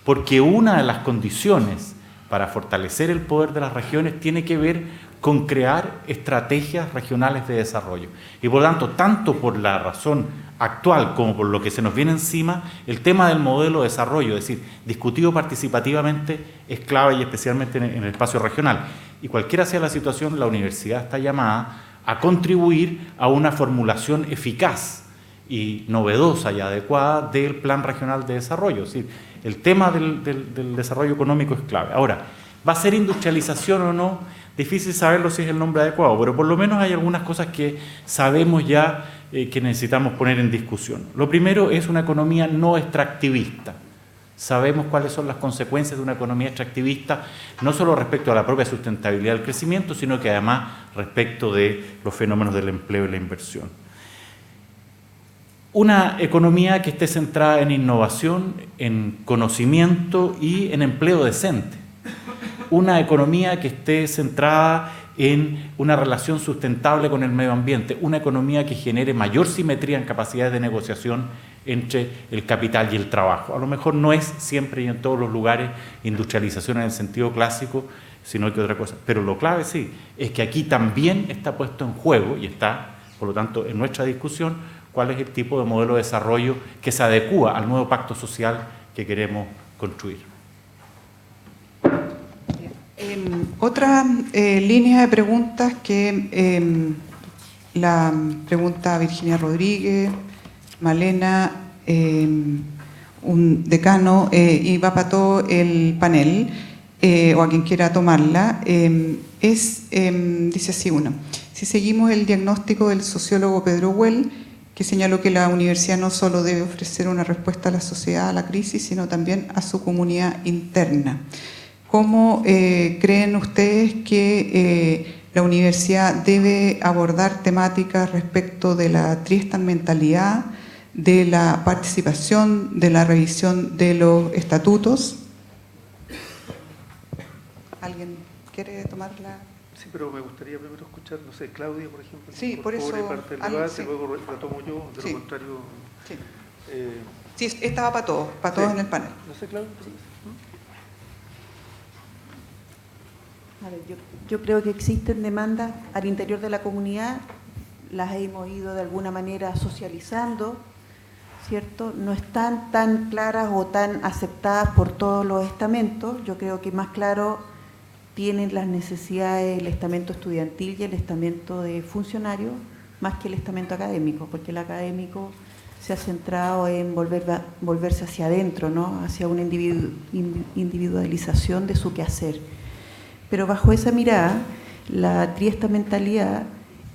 Porque una de las condiciones para fortalecer el poder de las regiones tiene que ver con crear estrategias regionales de desarrollo. Y por lo tanto, tanto por la razón actual como por lo que se nos viene encima, el tema del modelo de desarrollo, es decir, discutido participativamente, es clave y especialmente en el espacio regional. Y cualquiera sea la situación, la universidad está llamada a contribuir a una formulación eficaz y novedosa y adecuada del Plan Regional de Desarrollo. Es decir, el tema del desarrollo económico es clave. Ahora, ¿va a ser industrialización o no? Difícil saberlo si es el nombre adecuado, pero por lo menos hay algunas cosas que sabemos ya que necesitamos poner en discusión. Lo primero es una economía no extractivista. Sabemos cuáles son las consecuencias de una economía extractivista, no solo respecto a la propia sustentabilidad del crecimiento, sino que además respecto de los fenómenos del empleo y la inversión. Una economía que esté centrada en innovación, en conocimiento y en empleo decente. Una economía que esté centrada en una relación sustentable con el medio ambiente. Una economía que genere mayor simetría en capacidades de negociación entre el capital y el trabajo. A lo mejor no es siempre y en todos los lugares industrialización en el sentido clásico, sino que otra cosa. Pero lo clave sí, es que aquí también está puesto en juego y está, por lo tanto, en nuestra discusión, cuál es el tipo de modelo de desarrollo que se adecúa al nuevo pacto social que queremos construir. Otra línea de preguntas que la pregunta Virginia Rodríguez, Malena, un decano, y va para todo el panel, o a quien quiera tomarla, dice así uno: si seguimos el diagnóstico del sociólogo Pedro Well, que señaló que la universidad no solo debe ofrecer una respuesta a la sociedad, a la crisis, sino también a su comunidad interna. ¿Cómo creen ustedes que la universidad debe abordar temáticas respecto de la triestamentalidad, de la participación, de la revisión de los estatutos? ¿Alguien quiere tomar la...? Sí, pero me gustaría primero escuchar, no sé, Claudia, por ejemplo. Sí, por eso... parte del debate, sí. luego retomo yo, de Sí. lo contrario... Sí. Sí, estaba para todos en el panel. No sé, Claudia. A ver, yo creo que existen demandas al interior de la comunidad, las hemos ido de alguna manera socializando, ¿cierto? No están tan claras o tan aceptadas por todos los estamentos. Yo creo que más claro tienen las necesidades el estamento estudiantil y el estamento de funcionarios, más que el estamento académico, porque el académico se ha centrado en volverse hacia adentro, ¿no? Hacia una individualización de su quehacer. Pero bajo esa mirada, la triestamentalidad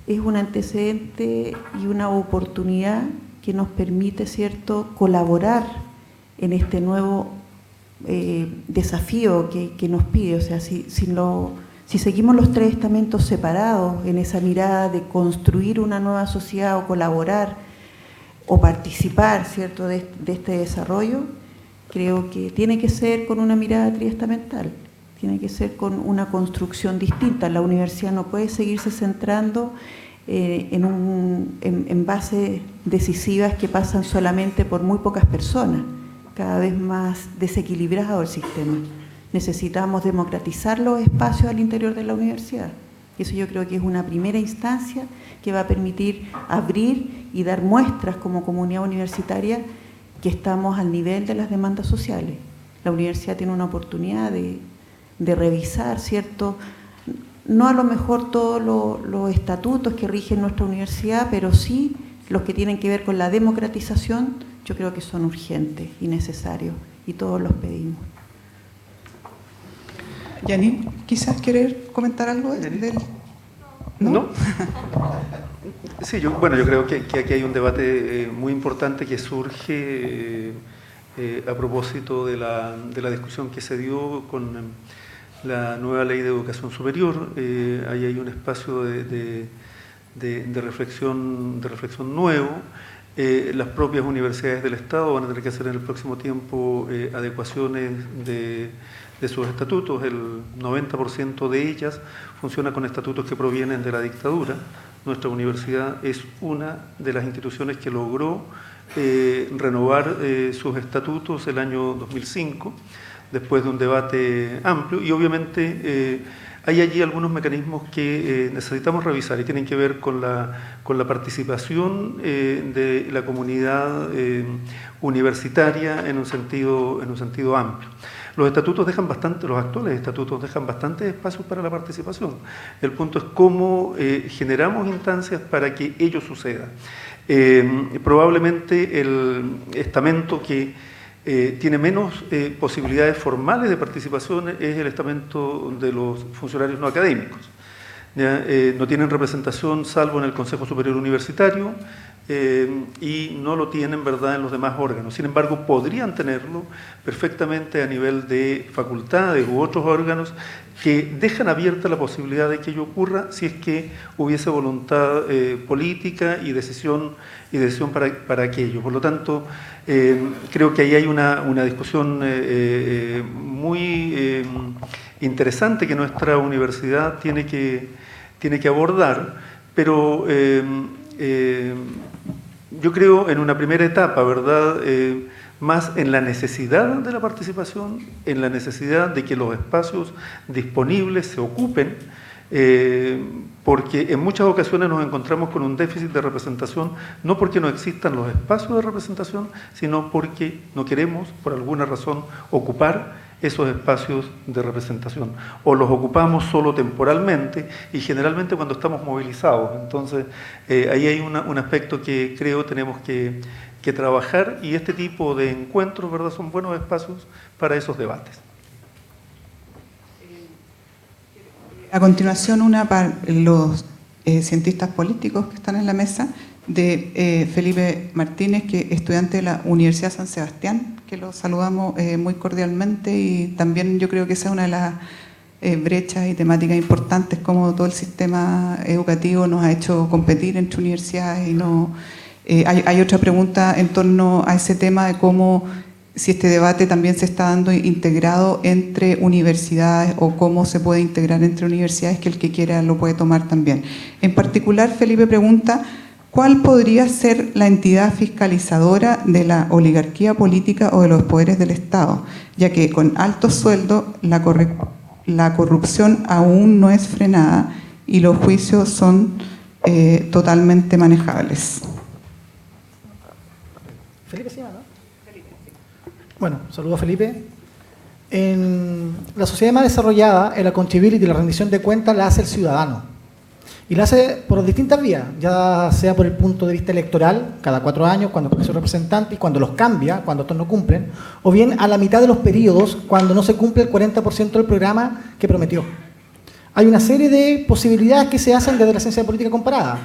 es un antecedente y una oportunidad que nos permite, ¿cierto?, colaborar en este nuevo desafío que nos pide. O sea, si seguimos los tres estamentos separados en esa mirada de construir una nueva sociedad o colaborar o participar, ¿cierto?, de este desarrollo, creo que tiene que ser con una mirada triestamental. Tiene que ser con una construcción distinta. La universidad no puede seguirse centrando en bases decisivas que pasan solamente por muy pocas personas, cada vez más desequilibrado el sistema. Necesitamos democratizar los espacios al interior de la universidad. Eso yo creo que es una primera instancia que va a permitir abrir y dar muestras como comunidad universitaria que estamos al nivel de las demandas sociales. La universidad tiene una oportunidad de revisar, ¿cierto? No a lo mejor todos los estatutos que rigen nuestra universidad, pero sí los que tienen que ver con la democratización, yo creo que son urgentes y necesarios, y todos los pedimos. Janine, quizás querer comentar algo del... ¿No? Sí, yo creo que aquí hay un debate muy importante que surge a propósito de la discusión que se dio con la nueva ley de educación superior. Ahí hay un espacio de reflexión nuevo. Las propias universidades del Estado van a tener que hacer en el próximo tiempo adecuaciones de sus estatutos. El 90% de ellas funciona con estatutos que provienen de la dictadura. Nuestra universidad es una de las instituciones que logró renovar sus estatutos el año 2005, después de un debate amplio, y obviamente hay allí algunos mecanismos que necesitamos revisar y tienen que ver con la participación de la comunidad universitaria en un sentido amplio. Los estatutos dejan bastante, los actuales estatutos dejan bastantes espacios para la participación. El punto es cómo generamos instancias para que ello suceda. Probablemente el estamento que tiene menos posibilidades formales de participación es el estamento de los funcionarios no académicos. No tienen representación salvo en el Consejo Superior Universitario y no lo tienen, ¿verdad?, en los demás órganos. Sin embargo, podrían tenerlo perfectamente a nivel de facultades u otros órganos que dejan abierta la posibilidad de que ello ocurra si es que hubiese voluntad política y decisión para aquello. Por lo tanto, creo que ahí hay una discusión muy interesante que nuestra universidad tiene que abordar, pero yo creo en una primera etapa, ¿verdad?, más en la necesidad de la participación, en la necesidad de que los espacios disponibles se ocupen, porque en muchas ocasiones nos encontramos con un déficit de representación, no porque no existan los espacios de representación, sino porque no queremos, por alguna razón, ocupar esos espacios de representación, o los ocupamos solo temporalmente y generalmente cuando estamos movilizados. Entonces, ahí hay un aspecto que creo tenemos que trabajar, y este tipo de encuentros, ¿verdad?, son buenos espacios para esos debates. A continuación, una para los cientistas políticos que están en la mesa, de Felipe Martínez, que es estudiante de la Universidad San Sebastián, que lo saludamos muy cordialmente, y también yo creo que esa es una de las brechas y temáticas importantes, como todo el sistema educativo nos ha hecho competir entre universidades y no... hay otra pregunta en torno a ese tema de cómo, si este debate también se está dando integrado entre universidades o cómo se puede integrar entre universidades, que el que quiera lo puede tomar también. En particular, Felipe pregunta, ¿cuál podría ser la entidad fiscalizadora de la oligarquía política o de los poderes del Estado? Ya que con altos sueldos la corrupción aún no es frenada y los juicios son totalmente manejables. Felipe se llama, ¿no? Felipe, sí. Bueno, saludo a Felipe. En la sociedad más desarrollada, el accountability, la rendición de cuentas, la hace el ciudadano. Y la hace por distintas vías, ya sea por el punto de vista electoral, cada 4 años, cuando pone su representante, y cuando los cambia, cuando estos no cumplen, o bien a la mitad de los periodos, cuando no se cumple el 40% del programa que prometió. Hay una serie de posibilidades que se hacen desde la ciencia política comparada.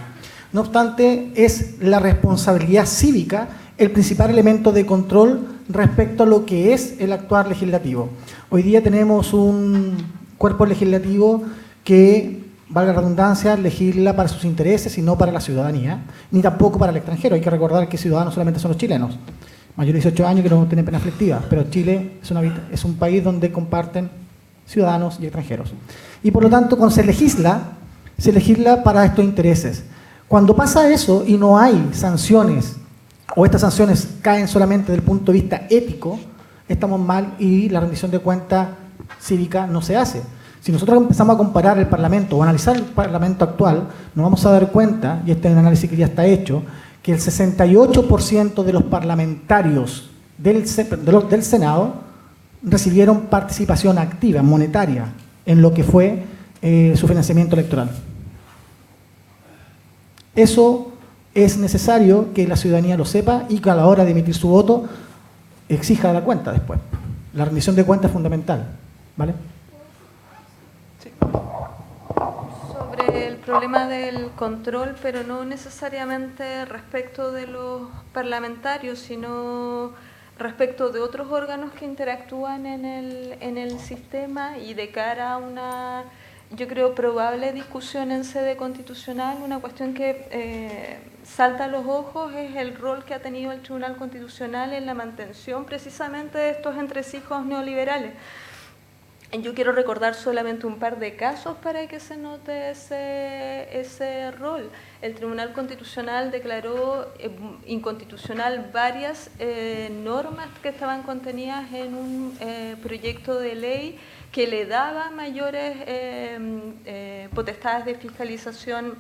No obstante, es la responsabilidad cívica el principal elemento de control respecto a lo que es el actuar legislativo. Hoy día tenemos un cuerpo legislativo que, valga la redundancia, legisla para sus intereses y no para la ciudadanía, ni tampoco para el extranjero. Hay que recordar que ciudadanos solamente son los chilenos, mayores de 18 años que no tienen pena aflictiva, pero Chile es un país donde comparten ciudadanos y extranjeros. Y por lo tanto, cuando se legisla para estos intereses. Cuando pasa eso y no hay sanciones, o estas sanciones caen solamente desde el punto de vista ético, estamos mal y la rendición de cuentas cívica no se hace. Si nosotros empezamos a comparar el Parlamento o analizar el Parlamento actual, nos vamos a dar cuenta, y este es un análisis que ya está hecho, que el 68% de los parlamentarios del Senado recibieron participación activa, monetaria, en lo que fue su financiamiento electoral. Eso es necesario que la ciudadanía lo sepa y que a la hora de emitir su voto exija la cuenta después. La rendición de cuentas es fundamental, ¿vale? Sí. Sobre el problema del control, pero no necesariamente respecto de los parlamentarios, sino respecto de otros órganos que interactúan en el sistema, y de cara a una, yo creo, probable discusión en sede constitucional, una cuestión que salta a los ojos es el rol que ha tenido el Tribunal Constitucional en la mantención precisamente de estos entresijos neoliberales. Yo quiero recordar solamente un par de casos para que se note ese rol. El Tribunal Constitucional declaró inconstitucional varias normas que estaban contenidas en un proyecto de ley que le daba mayores potestades de fiscalización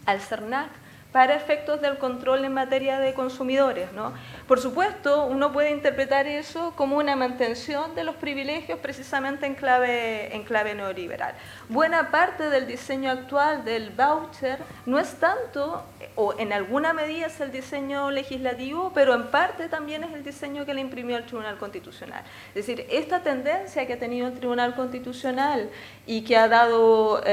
al CERNAC para efectos del control en materia de consumidores, ¿no? Por supuesto, uno puede interpretar eso como una mantención de los privilegios precisamente en clave neoliberal. Buena parte del diseño actual del voucher no es tanto, o en alguna medida es el diseño legislativo, pero en parte también es el diseño que le imprimió el Tribunal Constitucional. Es decir, esta tendencia que ha tenido el Tribunal Constitucional y que ha dado...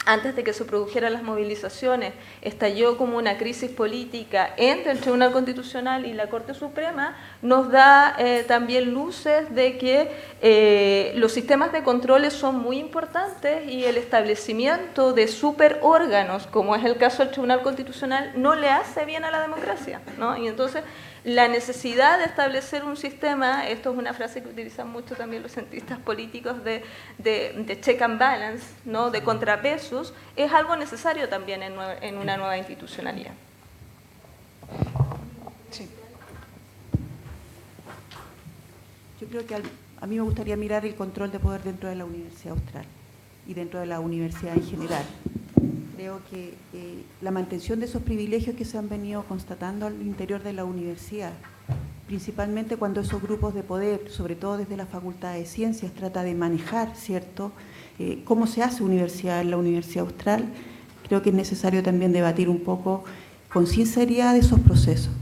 antes de que se produjeran las movilizaciones, estalló como una crisis política entre el Tribunal Constitucional y la Corte Suprema, nos da también luces de que los sistemas de controles son muy importantes y el establecimiento de superórganos, como es el caso del Tribunal Constitucional, no le hace bien a la democracia, ¿no? Y entonces la necesidad de establecer un sistema, esto es una frase que utilizan mucho también los cientistas políticos de check and balance, ¿no? De contrapesos, es algo necesario también en una nueva institucionalidad. Sí. Yo creo que a mí me gustaría mirar el control de poder dentro de la Universidad Austral y dentro de la universidad en general. Creo que la mantención de esos privilegios que se han venido constatando al interior de la universidad, principalmente cuando esos grupos de poder, sobre todo desde la Facultad de Ciencias, trata de manejar, ¿cierto?, cómo se hace universidad en la Universidad Austral, creo que es necesario también debatir un poco con sinceridad esos procesos.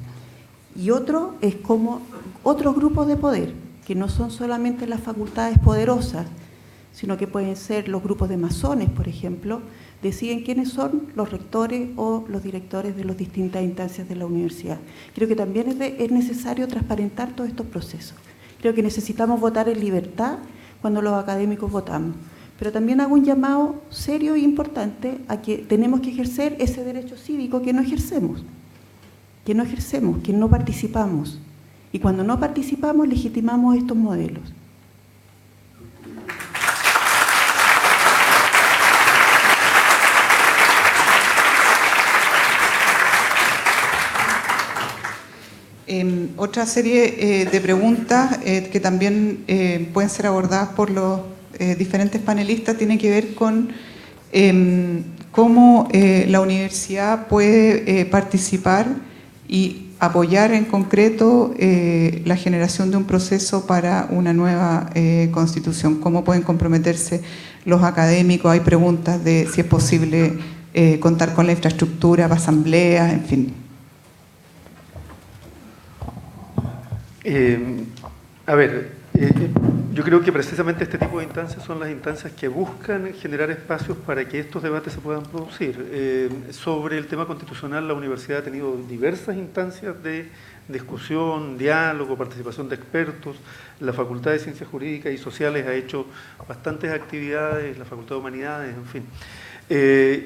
Y otro es como otros grupos de poder, que no son solamente las facultades poderosas, sino que pueden ser los grupos de masones, por ejemplo, deciden quiénes son los rectores o los directores de las distintas instancias de la universidad. Creo que también es necesario transparentar todos estos procesos. Creo que necesitamos votar en libertad cuando los académicos votamos. Pero también hago un llamado serio e importante a que tenemos que ejercer ese derecho cívico que no ejercemos, que no participamos. Y cuando no participamos, legitimamos estos modelos. Otra serie de preguntas que también pueden ser abordadas por los diferentes panelistas tiene que ver con cómo la universidad puede participar y apoyar en concreto la generación de un proceso para una nueva constitución. ¿Cómo pueden comprometerse los académicos? Hay preguntas de si es posible contar con la infraestructura para asambleas, en fin. Yo creo que precisamente este tipo de instancias son las instancias que buscan generar espacios para que estos debates se puedan producir. Sobre el tema constitucional, la universidad ha tenido diversas instancias de discusión, diálogo, participación de expertos. La Facultad de Ciencias Jurídicas y Sociales ha hecho bastantes actividades, la Facultad de Humanidades, en fin.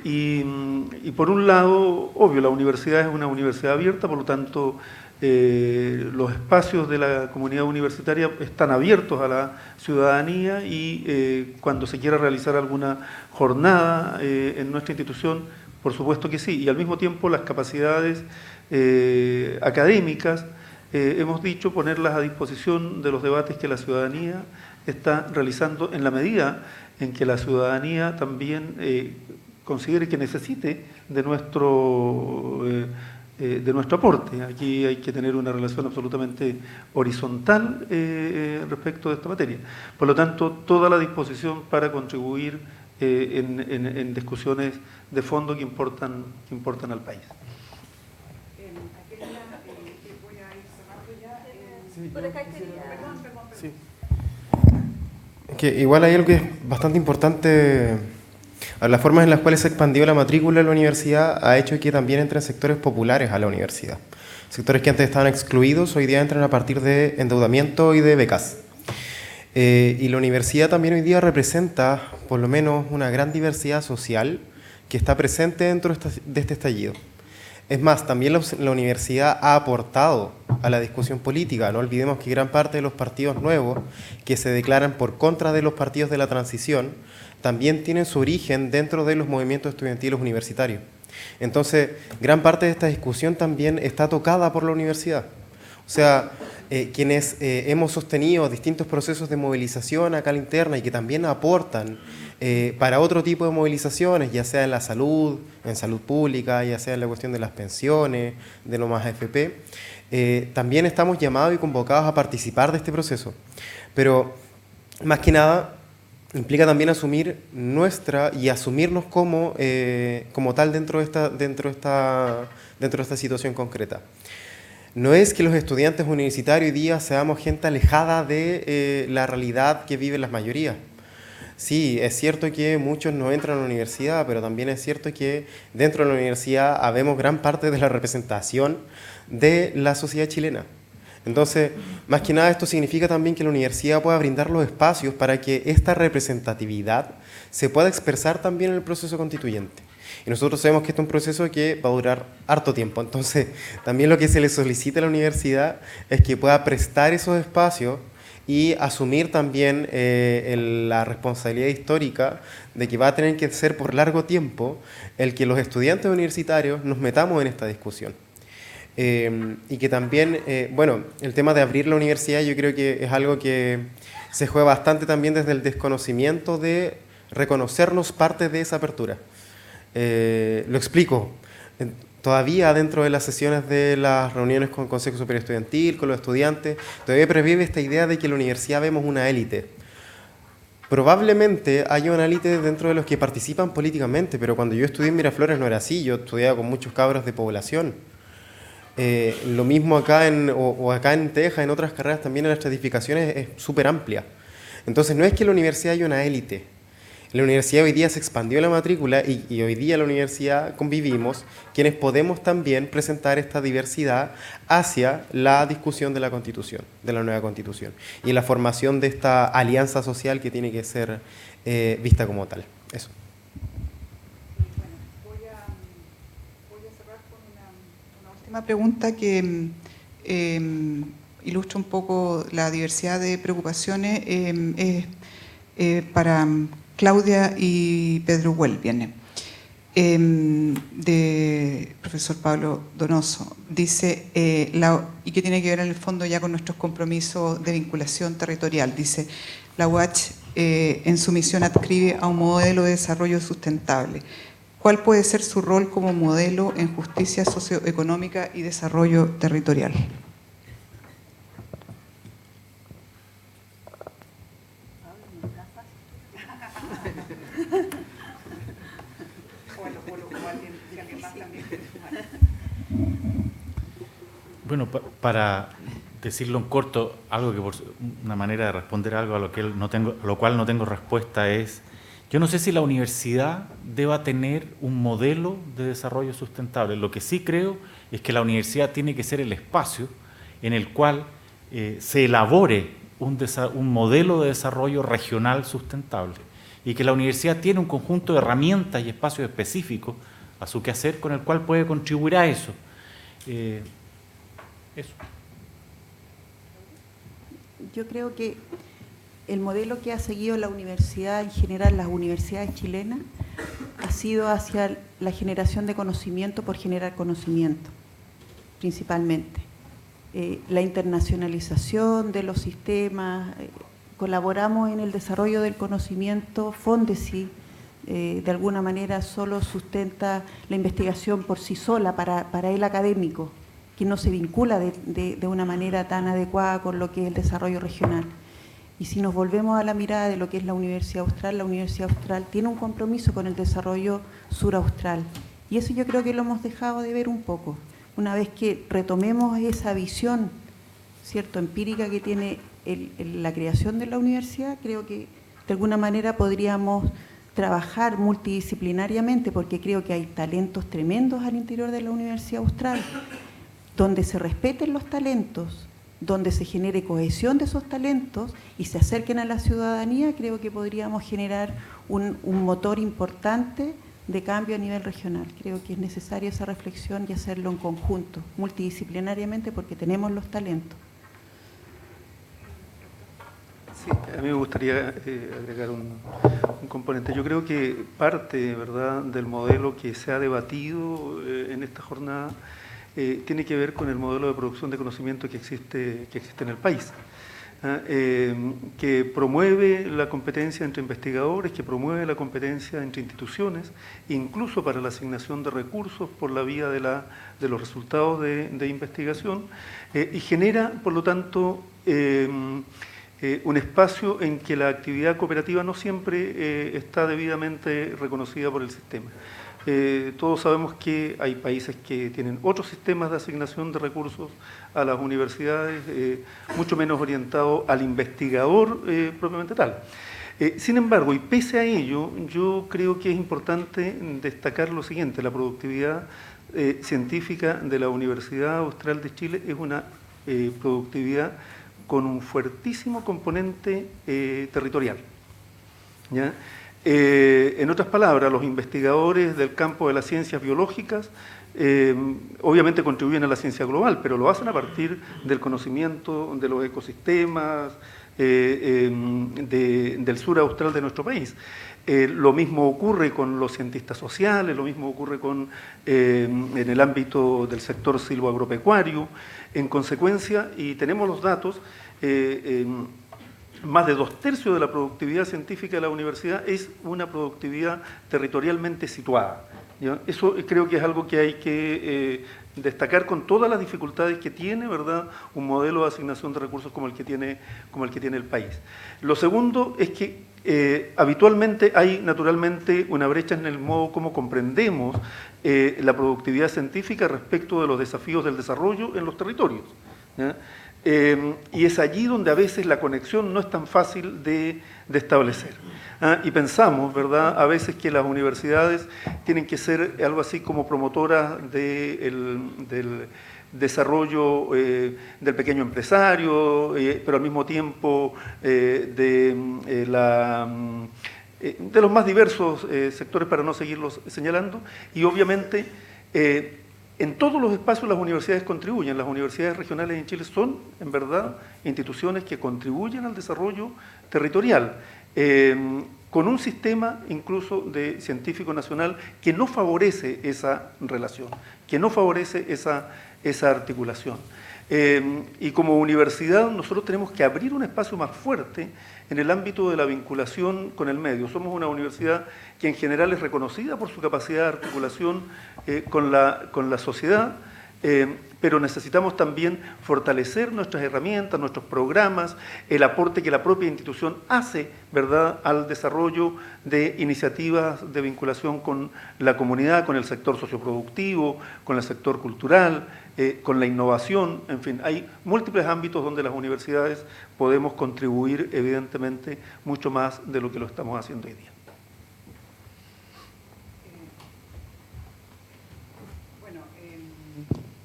Y por un lado, obvio, la universidad es una universidad abierta, por lo tanto, los espacios de la comunidad universitaria están abiertos a la ciudadanía y cuando se quiera realizar alguna jornada en nuestra institución, por supuesto que sí. Y al mismo tiempo las capacidades académicas, hemos dicho, ponerlas a disposición de los debates que la ciudadanía está realizando en la medida en que la ciudadanía también considere que necesite de nuestro aporte. Aquí hay que tener una relación absolutamente horizontal respecto de esta materia. Por lo tanto, toda la disposición para contribuir en discusiones de fondo que importan al país. Sí. Que igual hay algo que es bastante importante. Las formas en las cuales se expandió la matrícula en la universidad ha hecho que también entren sectores populares a la universidad. Sectores que antes estaban excluidos, hoy día entran a partir de endeudamiento y de becas. Y la universidad también hoy día representa, por lo menos, una gran diversidad social que está presente dentro de este estallido. Es más, también la universidad ha aportado a la discusión política. No olvidemos que gran parte de los partidos nuevos que se declaran por contra de los partidos de la transición también tienen su origen dentro de los movimientos estudiantiles universitarios. Entonces, gran parte de esta discusión también está tocada por la universidad. O sea, quienes hemos sostenido distintos procesos de movilización acá a la interna y que también aportan para otro tipo de movilizaciones, ya sea en la salud, en salud pública, ya sea en la cuestión de las pensiones, de lo más AFP, también estamos llamados y convocados a participar de este proceso. Pero, más que nada, implica también asumir y asumirnos como tal dentro de esta situación concreta. No es que los estudiantes universitarios hoy día seamos gente alejada de la realidad que viven las mayorías. Sí, es cierto que muchos no entran a la universidad, pero también es cierto que dentro de la universidad habemos gran parte de la representación de la sociedad chilena. Entonces, más que nada, esto significa también que la universidad pueda brindar los espacios para que esta representatividad se pueda expresar también en el proceso constituyente. Y nosotros sabemos que este es un proceso que va a durar harto tiempo. Entonces, también lo que se le solicita a la universidad es que pueda prestar esos espacios y asumir también la responsabilidad histórica de que va a tener que ser por largo tiempo el que los estudiantes universitarios nos metamos en esta discusión. Y que también, el tema de abrir la universidad yo creo que es algo que se juega bastante también desde el desconocimiento de reconocernos parte de esa apertura. Lo explico. Todavía dentro de las sesiones de las reuniones con el Consejo Superior Estudiantil, con los estudiantes, todavía previve esta idea de que en la universidad vemos una élite. Probablemente haya una élite dentro de los que participan políticamente, pero cuando yo estudié en Miraflores no era así. Yo estudiaba con muchos cabros de población. Lo mismo acá acá en Texas, en otras carreras también en la estratificación es súper amplia. Entonces no es que en la universidad haya una élite. En la universidad hoy día se expandió la matrícula y hoy día en la universidad convivimos quienes podemos también presentar esta diversidad hacia la discusión de la Constitución, de la nueva Constitución, y la formación de esta alianza social que tiene que ser vista como tal. Eso. Voy a cerrar con una última pregunta que ilustra un poco la diversidad de preocupaciones para Claudia y Pedro Huel, viene, de profesor Pablo Donoso. Dice, y que tiene que ver en el fondo ya con nuestros compromisos de vinculación territorial. Dice, la UACH en su misión adscribe a un modelo de desarrollo sustentable. ¿Cuál puede ser su rol como modelo en justicia socioeconómica y desarrollo territorial? Bueno, para decirlo en corto, algo que una manera de responder algo a lo cual no tengo respuesta es, yo no sé si la universidad deba tener un modelo de desarrollo sustentable. Lo que sí creo es que la universidad tiene que ser el espacio en el cual se elabore un modelo de desarrollo regional sustentable y que la universidad tiene un conjunto de herramientas y espacios específicos a su quehacer con el cual puede contribuir a eso. Eso. Yo creo que el modelo que ha seguido la universidad, en general las universidades chilenas, ha sido hacia la generación de conocimiento por generar conocimiento, principalmente. La internacionalización de los sistemas, colaboramos en el desarrollo del conocimiento. Fondesi, de alguna manera, solo sustenta la investigación por sí sola para el académico, que no se vincula de una manera tan adecuada con lo que es el desarrollo regional. Y si nos volvemos a la mirada de lo que es la Universidad Austral tiene un compromiso con el desarrollo suraustral. Y eso yo creo que lo hemos dejado de ver un poco. Una vez que retomemos esa visión, ¿cierto?, empírica que tiene la creación de la universidad, creo que de alguna manera podríamos trabajar multidisciplinariamente, porque creo que hay talentos tremendos al interior de la Universidad Austral, donde se respeten los talentos, donde se genere cohesión de esos talentos y se acerquen a la ciudadanía. Creo que podríamos generar un motor importante de cambio a nivel regional. Creo que es necesaria esa reflexión y hacerlo en conjunto, multidisciplinariamente, porque tenemos los talentos. Sí, a mí me gustaría agregar un componente. Yo creo que parte, ¿verdad?, del modelo que se ha debatido en esta jornada tiene que ver con el modelo de producción de conocimiento que existe en el país, que promueve la competencia entre investigadores, que promueve la competencia entre instituciones, incluso para la asignación de recursos por la vía de los resultados de investigación, y genera, por lo tanto, un espacio en que la actividad cooperativa no siempre está debidamente reconocida por el sistema. Todos sabemos que hay países que tienen otros sistemas de asignación de recursos a las universidades, mucho menos orientados al investigador propiamente tal. Sin embargo, y pese a ello, yo creo que es importante destacar lo siguiente: la productividad científica de la Universidad Austral de Chile es una productividad con un fuertísimo componente territorial, ¿ya? En otras palabras, los investigadores del campo de las ciencias biológicas obviamente contribuyen a la ciencia global, pero lo hacen a partir del conocimiento de los ecosistemas del sur austral de nuestro país. Lo mismo ocurre con los cientistas sociales, lo mismo ocurre en el ámbito del sector silvoagropecuario. En consecuencia, y tenemos los datos, más de 2/3 de la productividad científica de la universidad es una productividad territorialmente situada, ¿ya? Eso creo que es algo que hay que destacar, con todas las dificultades que tiene, ¿verdad?, un modelo de asignación de recursos como el que tiene el país. Lo segundo es que habitualmente hay naturalmente una brecha en el modo como comprendemos la productividad científica respecto de los desafíos del desarrollo en los territorios, ¿ya? Y es allí donde a veces la conexión no es tan fácil de establecer. Y pensamos, ¿verdad?, a veces que las universidades tienen que ser algo así como promotoras del desarrollo del pequeño empresario, pero al mismo tiempo de los más diversos sectores, para no seguirlos señalando, y obviamente en todos los espacios las universidades contribuyen. Las universidades regionales en Chile son, en verdad, instituciones que contribuyen al desarrollo territorial, con un sistema incluso de científico nacional que no favorece esa relación, que no favorece esa articulación. Y como universidad nosotros tenemos que abrir un espacio más fuerte en el ámbito de la vinculación con el medio. Somos una universidad que en general es reconocida por su capacidad de articulación con la sociedad, pero necesitamos también fortalecer nuestras herramientas, nuestros programas, el aporte que la propia institución hace, ¿verdad?, al desarrollo de iniciativas de vinculación con la comunidad, con el sector socioproductivo, con el sector cultural, con la innovación. En fin, hay múltiples ámbitos donde las universidades podemos contribuir, evidentemente, mucho más de lo que lo estamos haciendo hoy día.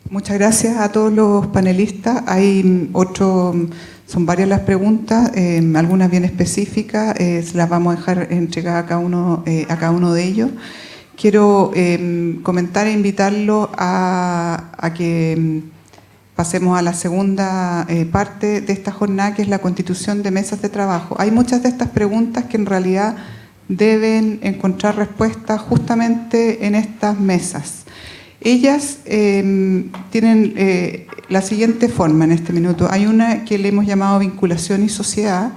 Muchas gracias a todos los panelistas. Son varias las preguntas, algunas bien específicas, se las vamos a dejar entregadas a cada uno de ellos. Quiero comentar e invitarlo a que pasemos a la segunda parte de esta jornada, que es la constitución de mesas de trabajo. Hay muchas de estas preguntas que en realidad deben encontrar respuesta justamente en estas mesas. Ellas tienen la siguiente forma en este minuto. Hay una que le hemos llamado vinculación y sociedad,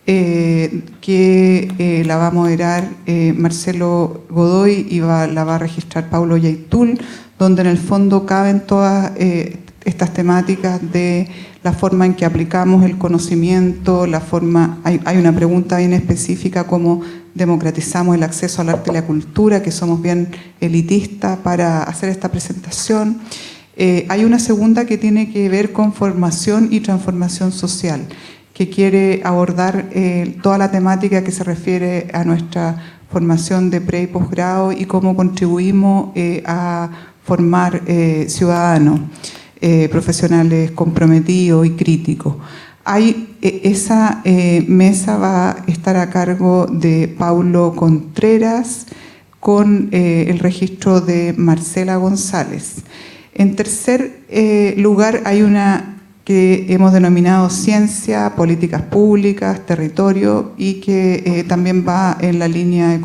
que la va a moderar Marcelo Godoy y la va a registrar Paulo Yaitul, donde en el fondo caben todas estas temáticas de la forma en que aplicamos el conocimiento, hay una pregunta bien específica como democratizamos el acceso al arte y la cultura, que somos bien elitistas para hacer esta presentación. Hay una segunda que tiene que ver con formación y transformación social, que quiere abordar toda la temática que se refiere a nuestra formación de pre y posgrado y cómo contribuimos a formar ciudadanos, profesionales comprometidos y críticos. Esa mesa va a estar a cargo de Paulo Contreras, con el registro de Marcela González. En tercer lugar, hay una que hemos denominado Ciencia, Políticas Públicas, Territorio, y que también va en la línea de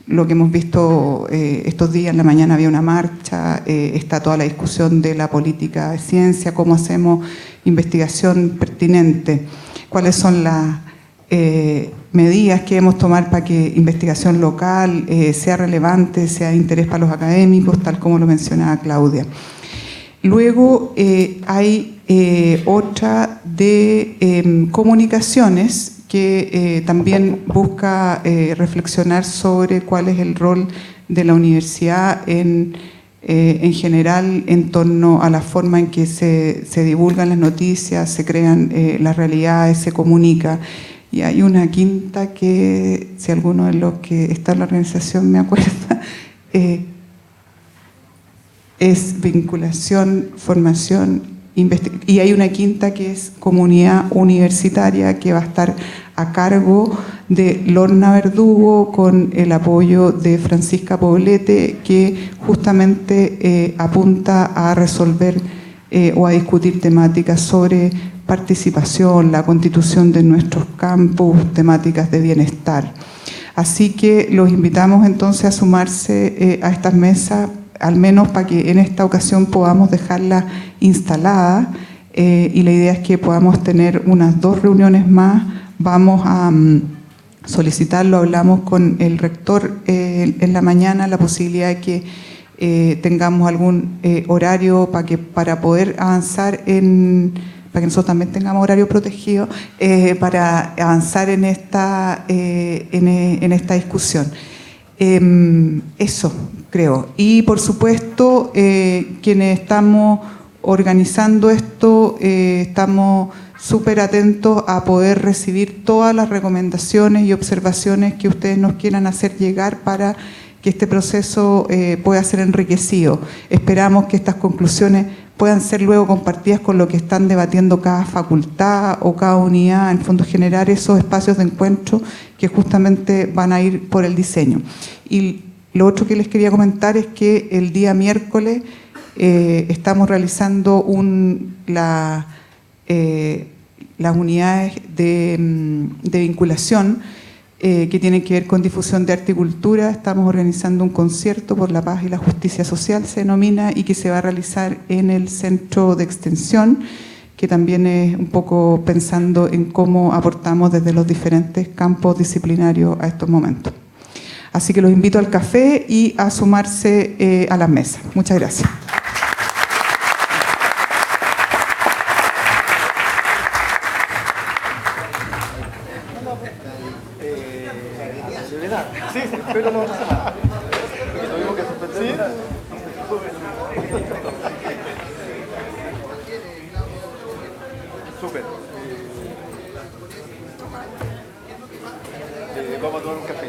lo que hemos visto estos días. En la mañana había una marcha, está toda la discusión de la política de ciencia, cómo hacemos investigación pertinente, cuáles son las medidas que debemos tomar para que investigación local sea relevante, sea de interés para los académicos, tal como lo mencionaba Claudia. Luego hay otra de comunicaciones que también busca reflexionar sobre cuál es el rol de la universidad en general en torno a la forma en que se divulgan las noticias, se crean las realidades, se comunica. Y hay una quinta que, si alguno de los que está en la organización me acuerda, es vinculación, formación, y hay una quinta que es comunidad universitaria, que va a estar a cargo de Lorna Verdugo con el apoyo de Francisca Poblete, que justamente apunta a resolver o a discutir temáticas sobre participación, la constitución de nuestros campus, temáticas de bienestar. Así que los invitamos entonces a sumarse a estas mesas, al menos para que en esta ocasión podamos dejarla instalada, y la idea es que podamos tener unas 2 reuniones más. Vamos a solicitarlo, hablamos con el rector en la mañana, la posibilidad de que tengamos algún horario para poder avanzar para que nosotros también tengamos horario protegido, para avanzar en esta discusión. Eso creo. Y por supuesto, quienes estamos organizando esto, estamos súper atentos a poder recibir todas las recomendaciones y observaciones que ustedes nos quieran hacer llegar para que este proceso pueda ser enriquecido. Esperamos que estas conclusiones puedan ser luego compartidas con lo que están debatiendo cada facultad o cada unidad, en fondo generar esos espacios de encuentro que justamente van a ir por el diseño. Y lo otro que les quería comentar es que el día miércoles estamos realizando las unidades de vinculación que tienen que ver con difusión de arte y cultura. Estamos organizando un concierto por la paz y la justicia social, se denomina, y que se va a realizar en el centro de extensión, que también es un poco pensando en cómo aportamos desde los diferentes campos disciplinarios a estos momentos. Así que los invito al café y a sumarse a las mesas. Muchas gracias. Sí, pero no pasa nada. Porque tuvimos que suspender. Súper. Vamos a tomar un café.